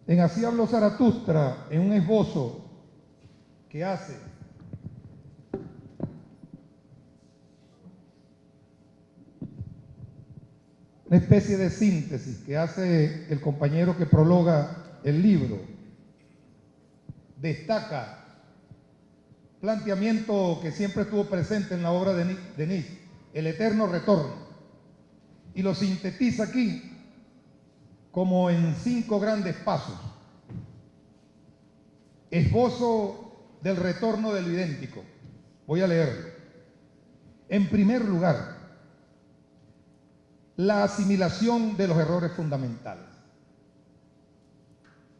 En Así habló Zaratustra, en un esbozo que hace una especie de síntesis que hace el compañero que prologa el libro, destaca planteamiento que siempre estuvo presente en la obra de Nietzsche, el eterno retorno, y lo sintetiza aquí como en 5 grandes pasos. Esbozo del retorno de lo idéntico. Voy a leerlo. En primer lugar, la asimilación de los errores fundamentales.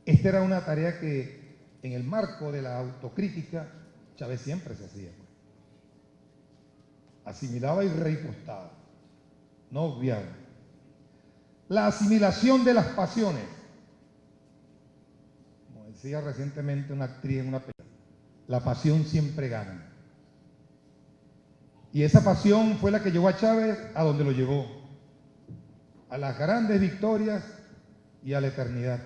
Esta era una tarea que en el marco de la autocrítica Chávez siempre se hacía. Asimilaba y reipostaba, no obviaba. La asimilación de las pasiones. Como decía recientemente una actriz en una película, la pasión siempre gana. Y esa pasión fue la que llevó a Chávez a donde lo llevó, a las grandes victorias y a la eternidad.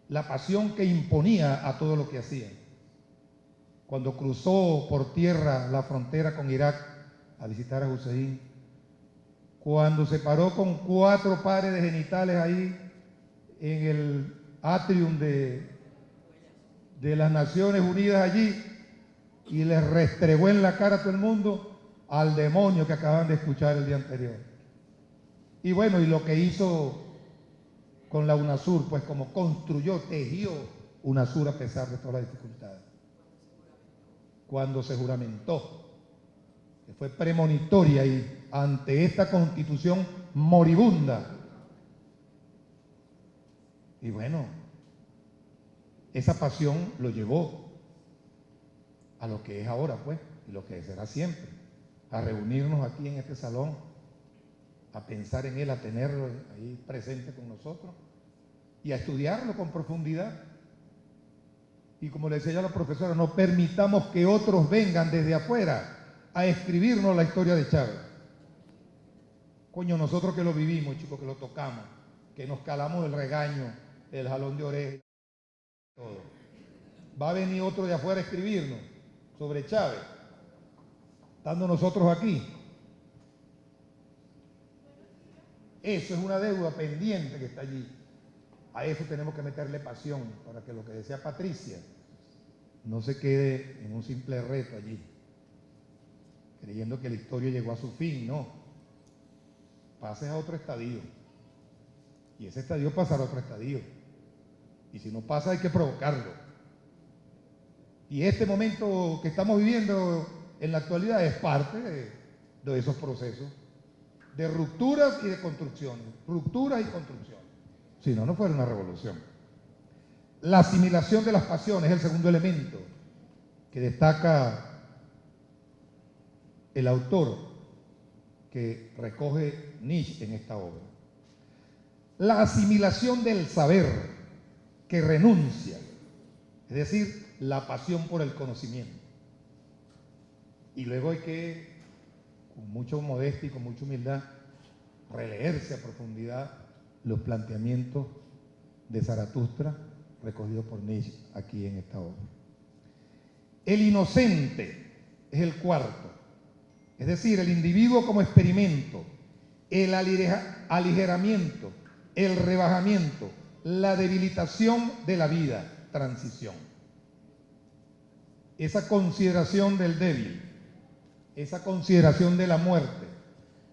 La pasión que imponía a todo lo que hacía. Cuando cruzó por tierra la frontera con Irak a visitar a Hussein, cuando se paró con 4 pares de genitales ahí en el atrium de las Naciones Unidas allí, y les restregó en la cara a todo el mundo al demonio que acaban de escuchar el día anterior. Y bueno, y lo que hizo con la UNASUR, pues como construyó, tejió UNASUR a pesar de todas las dificultades. Cuando se juramentó, que fue premonitoria y ante esta constitución moribunda. Y bueno, esa pasión lo llevó a lo que es ahora, pues, y lo que será siempre, a reunirnos aquí en este salón, a pensar en él, a tenerlo ahí presente con nosotros y a estudiarlo con profundidad. Y como le decía ya la profesora, no permitamos que otros vengan desde afuera a escribirnos la historia de Chávez. Coño, nosotros que lo vivimos, chicos, que lo tocamos, que nos calamos el regaño, el jalón de oreja, todo. Va a venir otro de afuera a escribirnos sobre Chávez, estando nosotros aquí. Eso es una deuda pendiente que está allí. A eso tenemos que meterle pasión para que lo que decía Patricia no se quede en un simple reto allí, creyendo que la historia llegó a su fin. No, pases a otro estadio y ese estadio pasará a otro estadio, y si no pasa hay que provocarlo. Y este momento que estamos viviendo en la actualidad es parte de esos procesos de rupturas y de construcciones, rupturas y construcciones. Si no, no fuera una revolución. La asimilación de las pasiones es el segundo elemento que destaca el autor que recoge Nietzsche en esta obra. La asimilación del saber que renuncia, es decir, la pasión por el conocimiento. Y luego hay que, con mucha modestia y con mucha humildad, releerse a profundidad los planteamientos de Zaratustra recogidos por Nietzsche aquí en esta obra. El inocente es el cuarto, es decir, el individuo como experimento, el aligeramiento, el rebajamiento, la debilitación de la vida, transición. Esa consideración del débil, esa consideración de la muerte,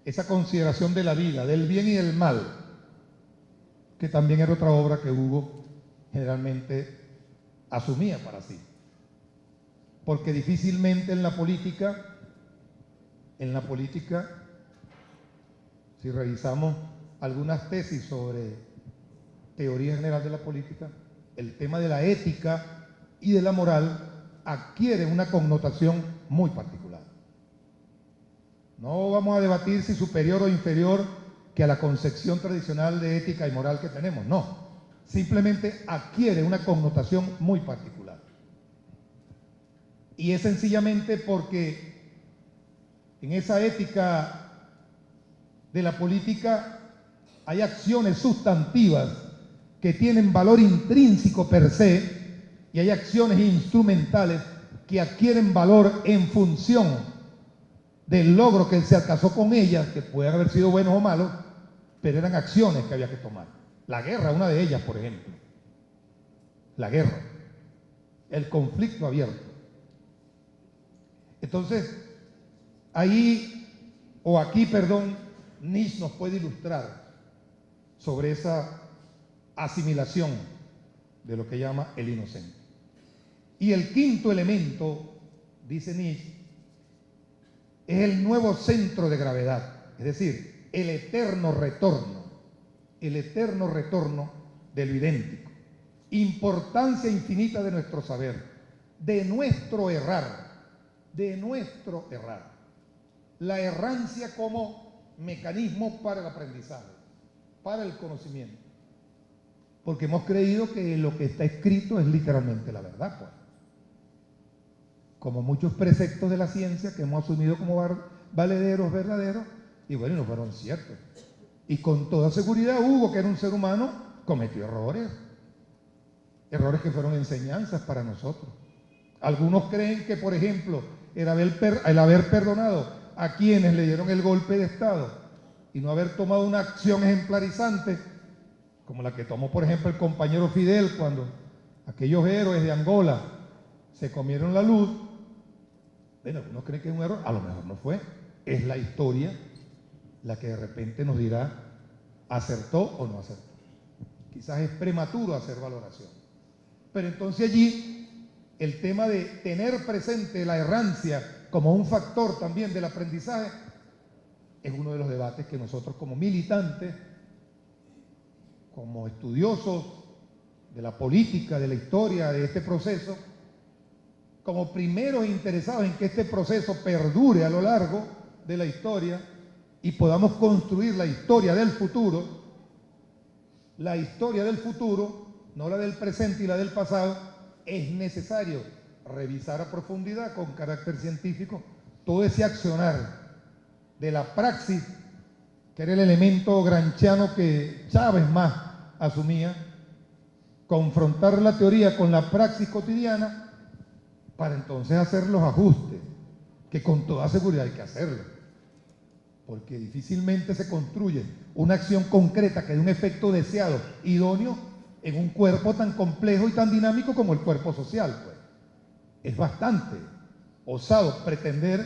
esa consideración de la vida, del bien y del mal, que también era otra obra que Hugo generalmente asumía para sí. Porque difícilmente en la política, si revisamos algunas tesis sobre teoría general de la política, el tema de la ética y de la moral adquiere una connotación muy particular. No vamos a debatir si superior o inferior que a la concepción tradicional de ética y moral que tenemos, no. Simplemente adquiere una connotación muy particular. Y es sencillamente porque en esa ética de la política hay acciones sustantivas que tienen valor intrínseco per se, y hay acciones instrumentales que adquieren valor en función del logro que se alcanzó con ellas, que pueden haber sido buenos o malos, pero eran acciones que había que tomar. La guerra, una de ellas, por ejemplo. La guerra. El conflicto abierto. Entonces, Nietzsche nos puede ilustrar sobre esa asimilación de lo que llama el inocente. Y el quinto elemento, dice Nietzsche, es el nuevo centro de gravedad, es decir, el eterno retorno de lo idéntico, importancia infinita de nuestro saber, de nuestro errar, la errancia como mecanismo para el aprendizaje, para el conocimiento. Porque hemos creído que lo que está escrito es literalmente la verdad, pues. Como muchos preceptos de la ciencia que hemos asumido como valederos, verdaderos, y bueno, no fueron ciertos. Y con toda seguridad Hugo, que era un ser humano, cometió errores. Errores que fueron enseñanzas para nosotros. Algunos creen que, por ejemplo, el haber perdonado a quienes le dieron el golpe de Estado y no haber tomado una acción ejemplarizante, como la que tomó, por ejemplo, el compañero Fidel cuando aquellos héroes de Angola se comieron la luz. Bueno, algunos creen que es un error, a lo mejor no fue. Es la historia la que de repente nos dirá acertó o no acertó. Quizás es prematuro hacer valoración. Pero entonces allí el tema de tener presente la errancia como un factor también del aprendizaje es uno de los debates que nosotros como militantes, como estudiosos de la política, de la historia, de este proceso, como primeros interesados en que este proceso perdure a lo largo de la historia y podamos construir la historia del futuro, no la del presente y la del pasado, es necesario revisar a profundidad con carácter científico todo ese accionar de la praxis, que era el elemento gramsciano que Chávez más asumía, confrontar la teoría con la praxis cotidiana para entonces hacer los ajustes, que con toda seguridad hay que hacerlo, porque difícilmente se construye una acción concreta que dé un efecto deseado, idóneo, en un cuerpo tan complejo y tan dinámico como el cuerpo social, pues. Es bastante osado pretender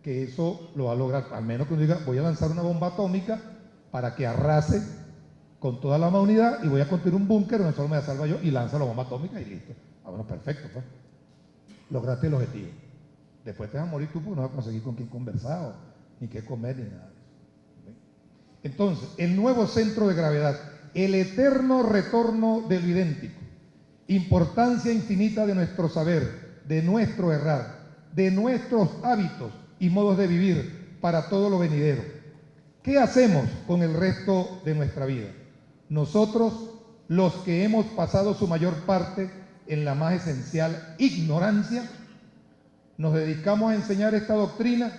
que eso lo va a lograr, al menos que uno diga, voy a lanzar una bomba atómica para que arrase con toda la humanidad y voy a construir un búnker donde solo me la salva yo y lanza la bomba atómica y listo. Ah, bueno, perfecto, pues. Lograste el objetivo. Después te vas a morir tú porque no vas a conseguir con quién conversar, ni qué comer, ni nada de eso. Entonces, el nuevo centro de gravedad, el eterno retorno de lo idéntico, importancia infinita de nuestro saber, de nuestro errar, de nuestros hábitos y modos de vivir para todo lo venidero. ¿Qué hacemos con el resto de nuestra vida? Nosotros, los que hemos pasado su mayor parte en la más esencial ignorancia, nos dedicamos a enseñar esta doctrina.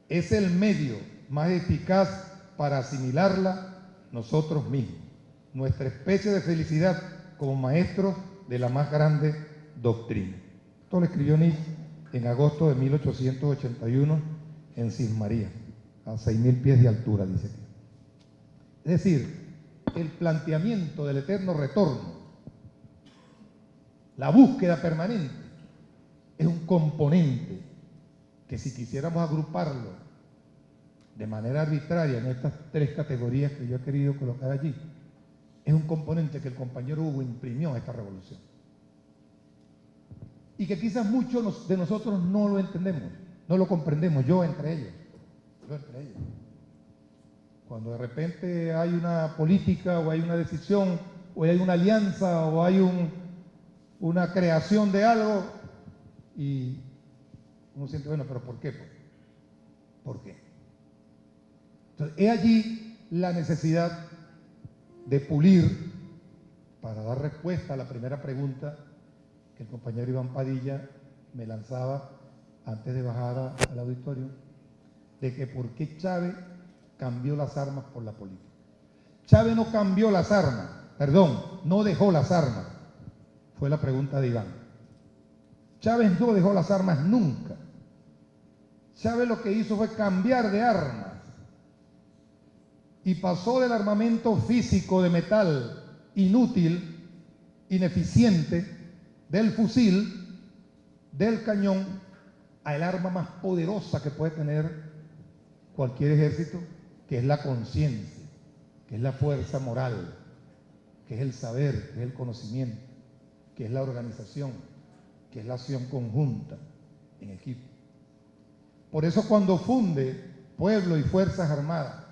Es el medio más eficaz para asimilarla nosotros mismos, nuestra especie de felicidad como maestros de la más grande doctrina. Esto lo escribió Nietzsche en agosto de 1881 en Cismaría, a 6.000 pies de altura, dice aquí. Es decir, el planteamiento del eterno retorno, la búsqueda permanente, es un componente que si quisiéramos agruparlo de manera arbitraria en estas tres categorías que yo he querido colocar allí, es un componente que el compañero Hugo imprimió a esta revolución. Y que quizás muchos de nosotros no lo entendemos, no lo comprendemos, yo entre ellos. Cuando de repente hay una política o hay una decisión o hay una alianza o hay una creación de algo y uno siente, bueno, pero ¿por qué? ¿Por qué? Entonces, he allí la necesidad de pulir, para dar respuesta a la primera pregunta que el compañero Iván Padilla me lanzaba antes de bajar al auditorio, de que por qué Chávez cambió las armas por la política. Chávez no cambió las armas, no dejó las armas, fue la pregunta de Iván. Chávez no dejó las armas nunca. Chávez lo que hizo fue cambiar de armas y pasó del armamento físico de metal inútil, ineficiente, del fusil, del cañón, al arma más poderosa que puede tener cualquier ejército, que es la conciencia, que es la fuerza moral, que es el saber, que es el conocimiento, que es la organización, que es la acción conjunta en equipo. Por eso cuando funde Pueblo y Fuerzas Armadas,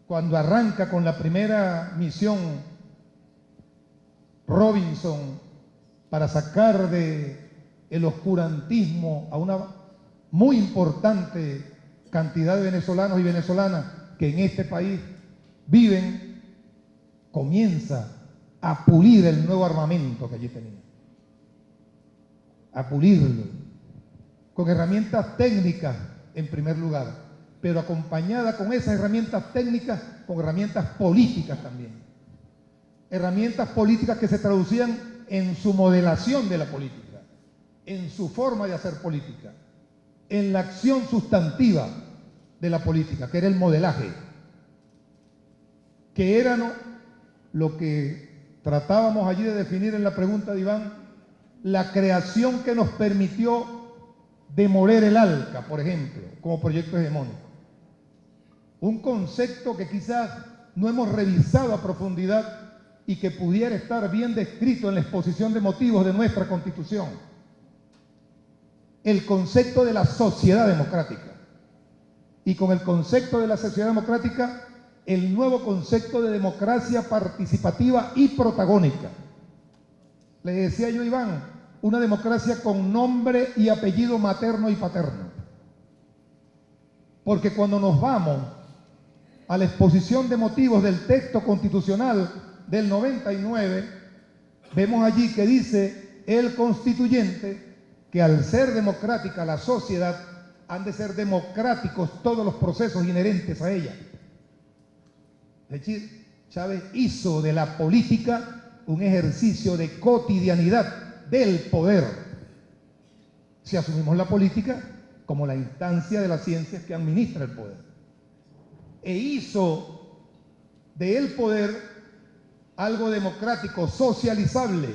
cuando arranca con la primera misión Robinson para sacar del oscurantismo a una muy importante cantidad de venezolanos y venezolanas que en este país viven, comienza a pulir el nuevo armamento que allí tenía, a pulirlo, con herramientas técnicas en primer lugar, pero acompañada con esas herramientas técnicas, con herramientas políticas también. Herramientas políticas que se traducían en su modelación de la política, en su forma de hacer política, en la acción sustantiva de la política, que era el modelaje, que era lo que tratábamos allí de definir en la pregunta de Iván, la creación que nos permitió demoler el ALCA, por ejemplo, como proyecto hegemónico. Un concepto que quizás no hemos revisado a profundidad y que pudiera estar bien descrito en la exposición de motivos de nuestra Constitución. El concepto de la sociedad democrática. Y con el concepto de la sociedad democrática, el nuevo concepto de democracia participativa y protagónica. Le decía yo a Iván, una democracia con nombre y apellido materno y paterno. Porque cuando nos vamos a la exposición de motivos del texto constitucional del 99, vemos allí que dice el constituyente que al ser democrática la sociedad, han de ser democráticos todos los procesos inherentes a ella. Es decir, Chávez hizo de la política un ejercicio de cotidianidad del poder. Si asumimos la política como la instancia de las ciencias que administra el poder. E hizo del poder algo democrático, socializable.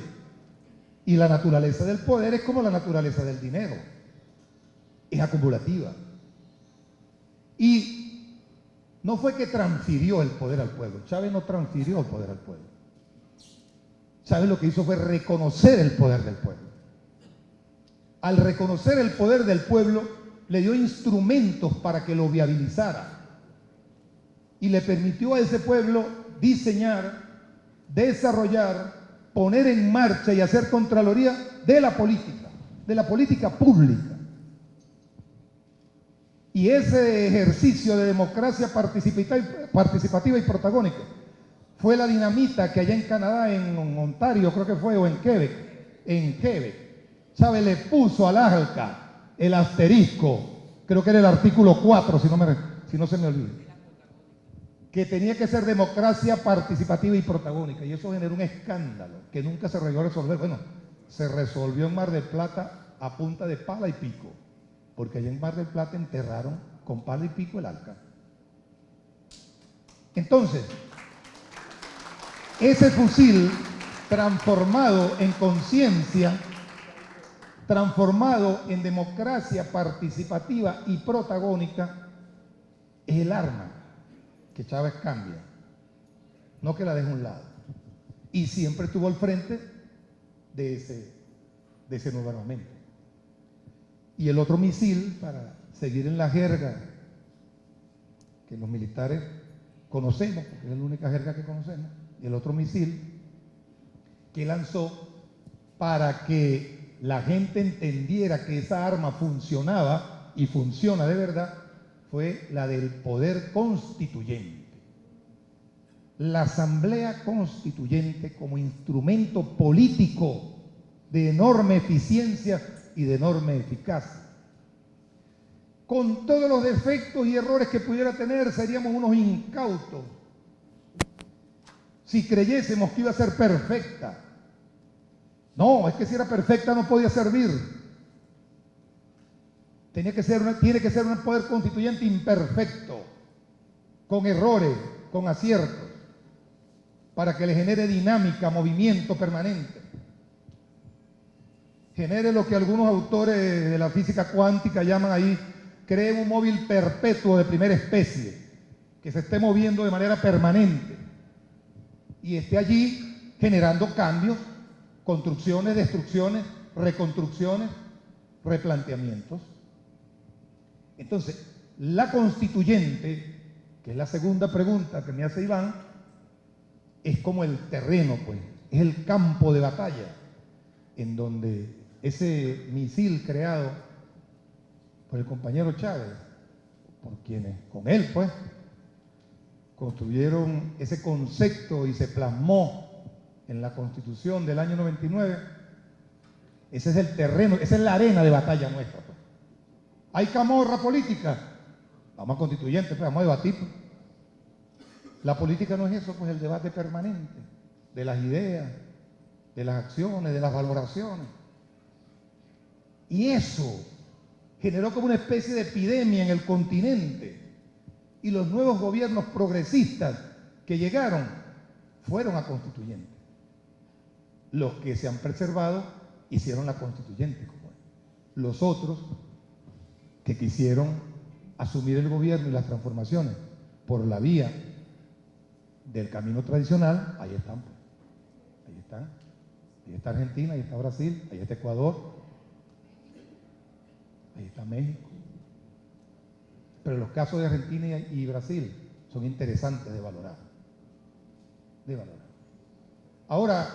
Y la naturaleza del poder es como la naturaleza del dinero. Es acumulativa. Y no fue que transfirió el poder al pueblo. Chávez no transfirió el poder al pueblo. Chávez lo que hizo fue reconocer el poder del pueblo. Al reconocer el poder del pueblo, le dio instrumentos para que lo viabilizara. Y le permitió a ese pueblo diseñar, desarrollar, poner en marcha y hacer contraloría de la política pública. Y ese ejercicio de democracia participativa y protagónica fue la dinamita que allá en Canadá, en Ontario creo que fue, o en Quebec, Chávez le puso al ALCA el asterisco, creo que era el artículo 4, si no se me olvida, que tenía que ser democracia participativa y protagónica, y eso generó un escándalo que nunca se llegó a resolver. Bueno, se resolvió en Mar del Plata a punta de pala y pico, porque allá en Mar del Plata enterraron con pala y pico el ALCA. Entonces, ese fusil transformado en conciencia, transformado en democracia participativa y protagónica, es el arma que Chávez cambia, no que la deja a un lado. Y siempre estuvo al frente de ese nuevo armamento. Y el otro misil, para seguir en la jerga que los militares conocemos, porque es la única jerga que conocemos, y el otro misil que lanzó para que la gente entendiera que esa arma funcionaba y funciona de verdad, fue la del poder constituyente. La Asamblea Constituyente como instrumento político de enorme eficiencia y de enorme eficacia. Con todos los defectos y errores que pudiera tener, seríamos unos incautos si creyésemos que iba a ser perfecta. No, es que si era perfecta no podía servir. Tiene que ser un poder constituyente imperfecto, con errores, con aciertos, para que le genere dinámica, movimiento permanente. Genere lo que algunos autores de la física cuántica llaman ahí, cree un móvil perpetuo de primera especie, que se esté moviendo de manera permanente y esté allí generando cambios, construcciones, destrucciones, reconstrucciones, replanteamientos. Entonces, la constituyente, que es la segunda pregunta que me hace Iván, es como el terreno, pues, es el campo de batalla, en donde ese misil creado por el compañero Chávez, con él, pues, construyeron ese concepto y se plasmó en la Constitución del año 99, ese es el terreno, esa es la arena de batalla nuestra, pues. Hay camorra política, vamos a constituyentes, pues, vamos a debatir, pues. La política no es eso, pues, el debate permanente de las ideas, de las acciones, de las valoraciones. Y eso generó como una especie de epidemia en el continente. Y los nuevos gobiernos progresistas que llegaron fueron a constituyentes. Los que se han preservado hicieron la constituyente como es. Los otros que quisieron asumir el gobierno y las transformaciones por la vía del camino tradicional, ahí están, pues. Ahí están. Ahí está Argentina, ahí está Brasil, ahí está Ecuador, ahí está México. Pero los casos de Argentina y Brasil son interesantes de valorar. Ahora,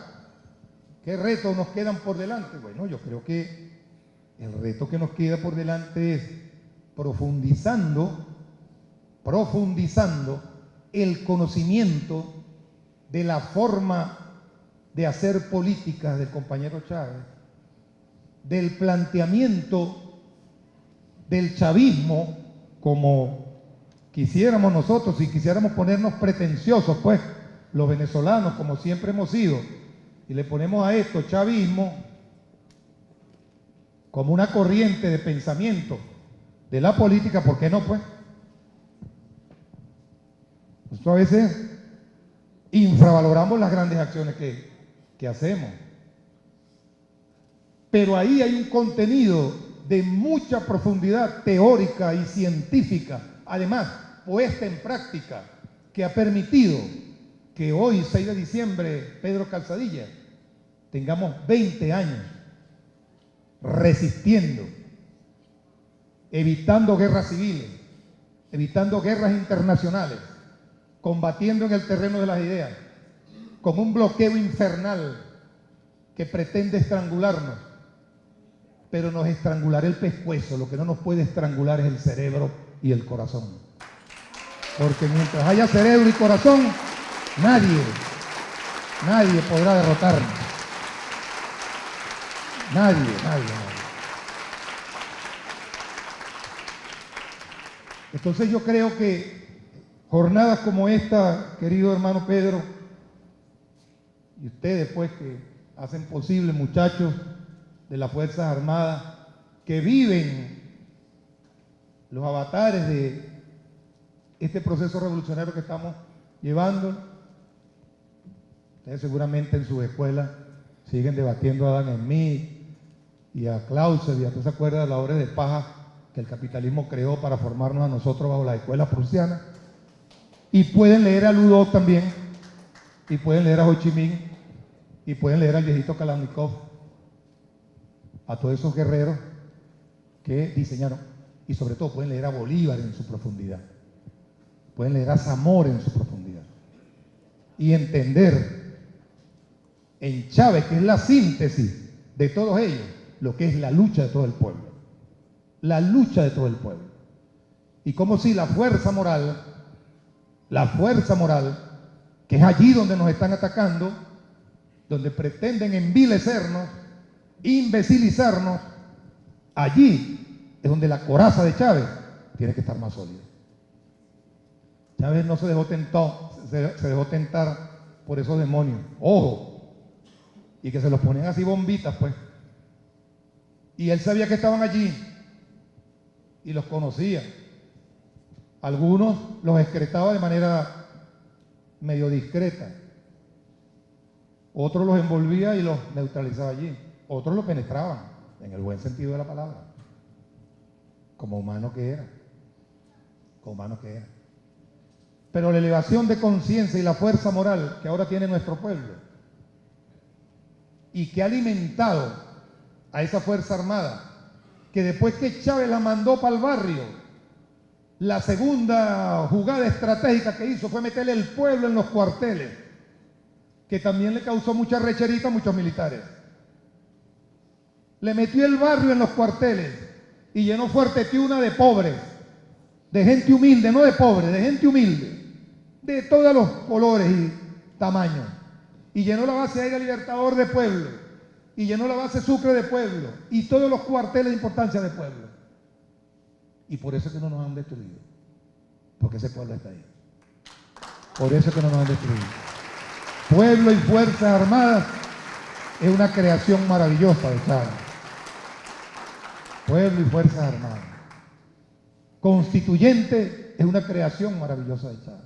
¿qué retos nos quedan por delante? Bueno, yo creo que el reto que nos queda por delante es profundizando el conocimiento de la forma de hacer políticas del compañero Chávez, del planteamiento del chavismo, como quisiéramos nosotros, si quisiéramos ponernos pretenciosos, pues, los venezolanos, como siempre hemos sido, y le ponemos a esto chavismo como una corriente de pensamiento de la política, ¿por qué no, pues? Nosotros a veces infravaloramos las grandes acciones que hacemos. Pero ahí hay un contenido de mucha profundidad teórica y científica, además puesta en práctica, que ha permitido que hoy, 6 de diciembre, Pedro Calzadilla, tengamos 20 años resistiendo, evitando guerras civiles, evitando guerras internacionales, combatiendo en el terreno de las ideas, con un bloqueo infernal que pretende estrangularnos, pero nos estrangulará el pescuezo, lo que no nos puede estrangular es el cerebro y el corazón. Porque mientras haya cerebro y corazón, nadie podrá derrotarnos. Nadie. Entonces yo creo que jornadas como esta, querido hermano Pedro, y ustedes pues que hacen posible, muchachos de las Fuerzas Armadas, que viven los avatares de este proceso revolucionario que estamos llevando. Ustedes seguramente en sus escuelas siguen debatiendo a Adam Smith y a Clausewitz, y a todas esas cuerdas de la hora de paja que el capitalismo creó para formarnos a nosotros bajo las escuelas prusianas. Y pueden leer a Ludo también, y pueden leer a Ho Chi Minh, y pueden leer al viejito Kalashnikov, a todos esos guerreros que diseñaron, y sobre todo pueden leer a Bolívar en su profundidad, pueden leer a Zamora en su profundidad, y entender en Chávez, que es la síntesis de todos ellos, lo que es la lucha de todo el pueblo, la lucha de todo el pueblo, y como si la fuerza moral, que es allí donde nos están atacando, donde pretenden envilecernos, imbecilizarnos, allí es donde la coraza de Chávez tiene que estar más sólida. Chávez no se dejó tentar por esos demonios, ojo, y que se los ponían así bombitas, pues. Y él sabía que estaban allí y los conocía. Algunos los excretaba de manera medio discreta, otros los envolvía y los neutralizaba allí, otros los penetraban, en el buen sentido de la palabra, como humano que era. Pero la elevación de conciencia y la fuerza moral que ahora tiene nuestro pueblo y que ha alimentado a esa fuerza armada, que después que Chávez la mandó para el barrio, la segunda jugada estratégica que hizo fue meterle el pueblo en los cuarteles, que también le causó mucha recherita a muchos militares. Le metió el barrio en los cuarteles y llenó Fuerte Tiuna de pobres, de gente humilde, no de pobres, de gente humilde, de todos los colores y tamaños, y llenó la base Aira Libertador de pueblo, y llenó la base Sucre de pueblo, y todos los cuarteles de importancia de pueblo. Y por eso es que no nos han destruido, porque ese pueblo está ahí. Por eso es que no nos han destruido. Pueblo y Fuerzas Armadas es una creación maravillosa de Chávez. Pueblo y Fuerzas Armadas. Constituyente es una creación maravillosa de Chávez.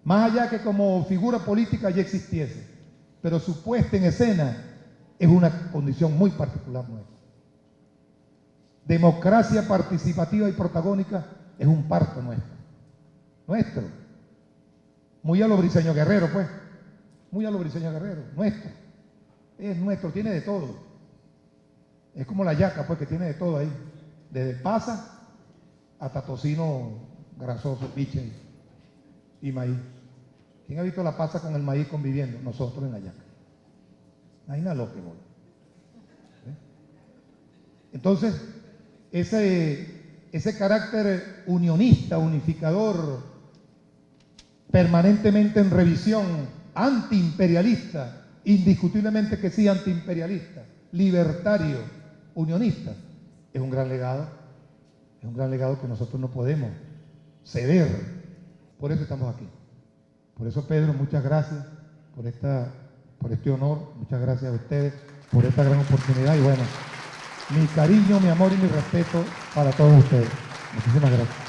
Más allá que como figura política ya existiese, pero su puesta en escena es una condición muy particular nuestra. Democracia participativa y protagónica es un parto nuestro. Nuestro. Muy a lo Briceño Guerrero, pues. Muy a lo Briceño Guerrero. Nuestro. Es nuestro, tiene de todo. Es como la yaca, pues, que tiene de todo ahí. Desde pasa hasta tocino grasoso, piche y maíz. ¿Quién ha visto la pasa con el maíz conviviendo? Nosotros en la yaca. Ahí nada lo que voy. Entonces, ese carácter unionista, unificador, permanentemente en revisión, antiimperialista, indiscutiblemente que sí, antiimperialista, libertario, unionista, es un gran legado que nosotros no podemos ceder. Por eso estamos aquí. Por eso, Pedro, muchas gracias por este honor, muchas gracias a ustedes por esta gran oportunidad y bueno, mi cariño, mi amor y mi respeto para todos ustedes. Muchísimas gracias.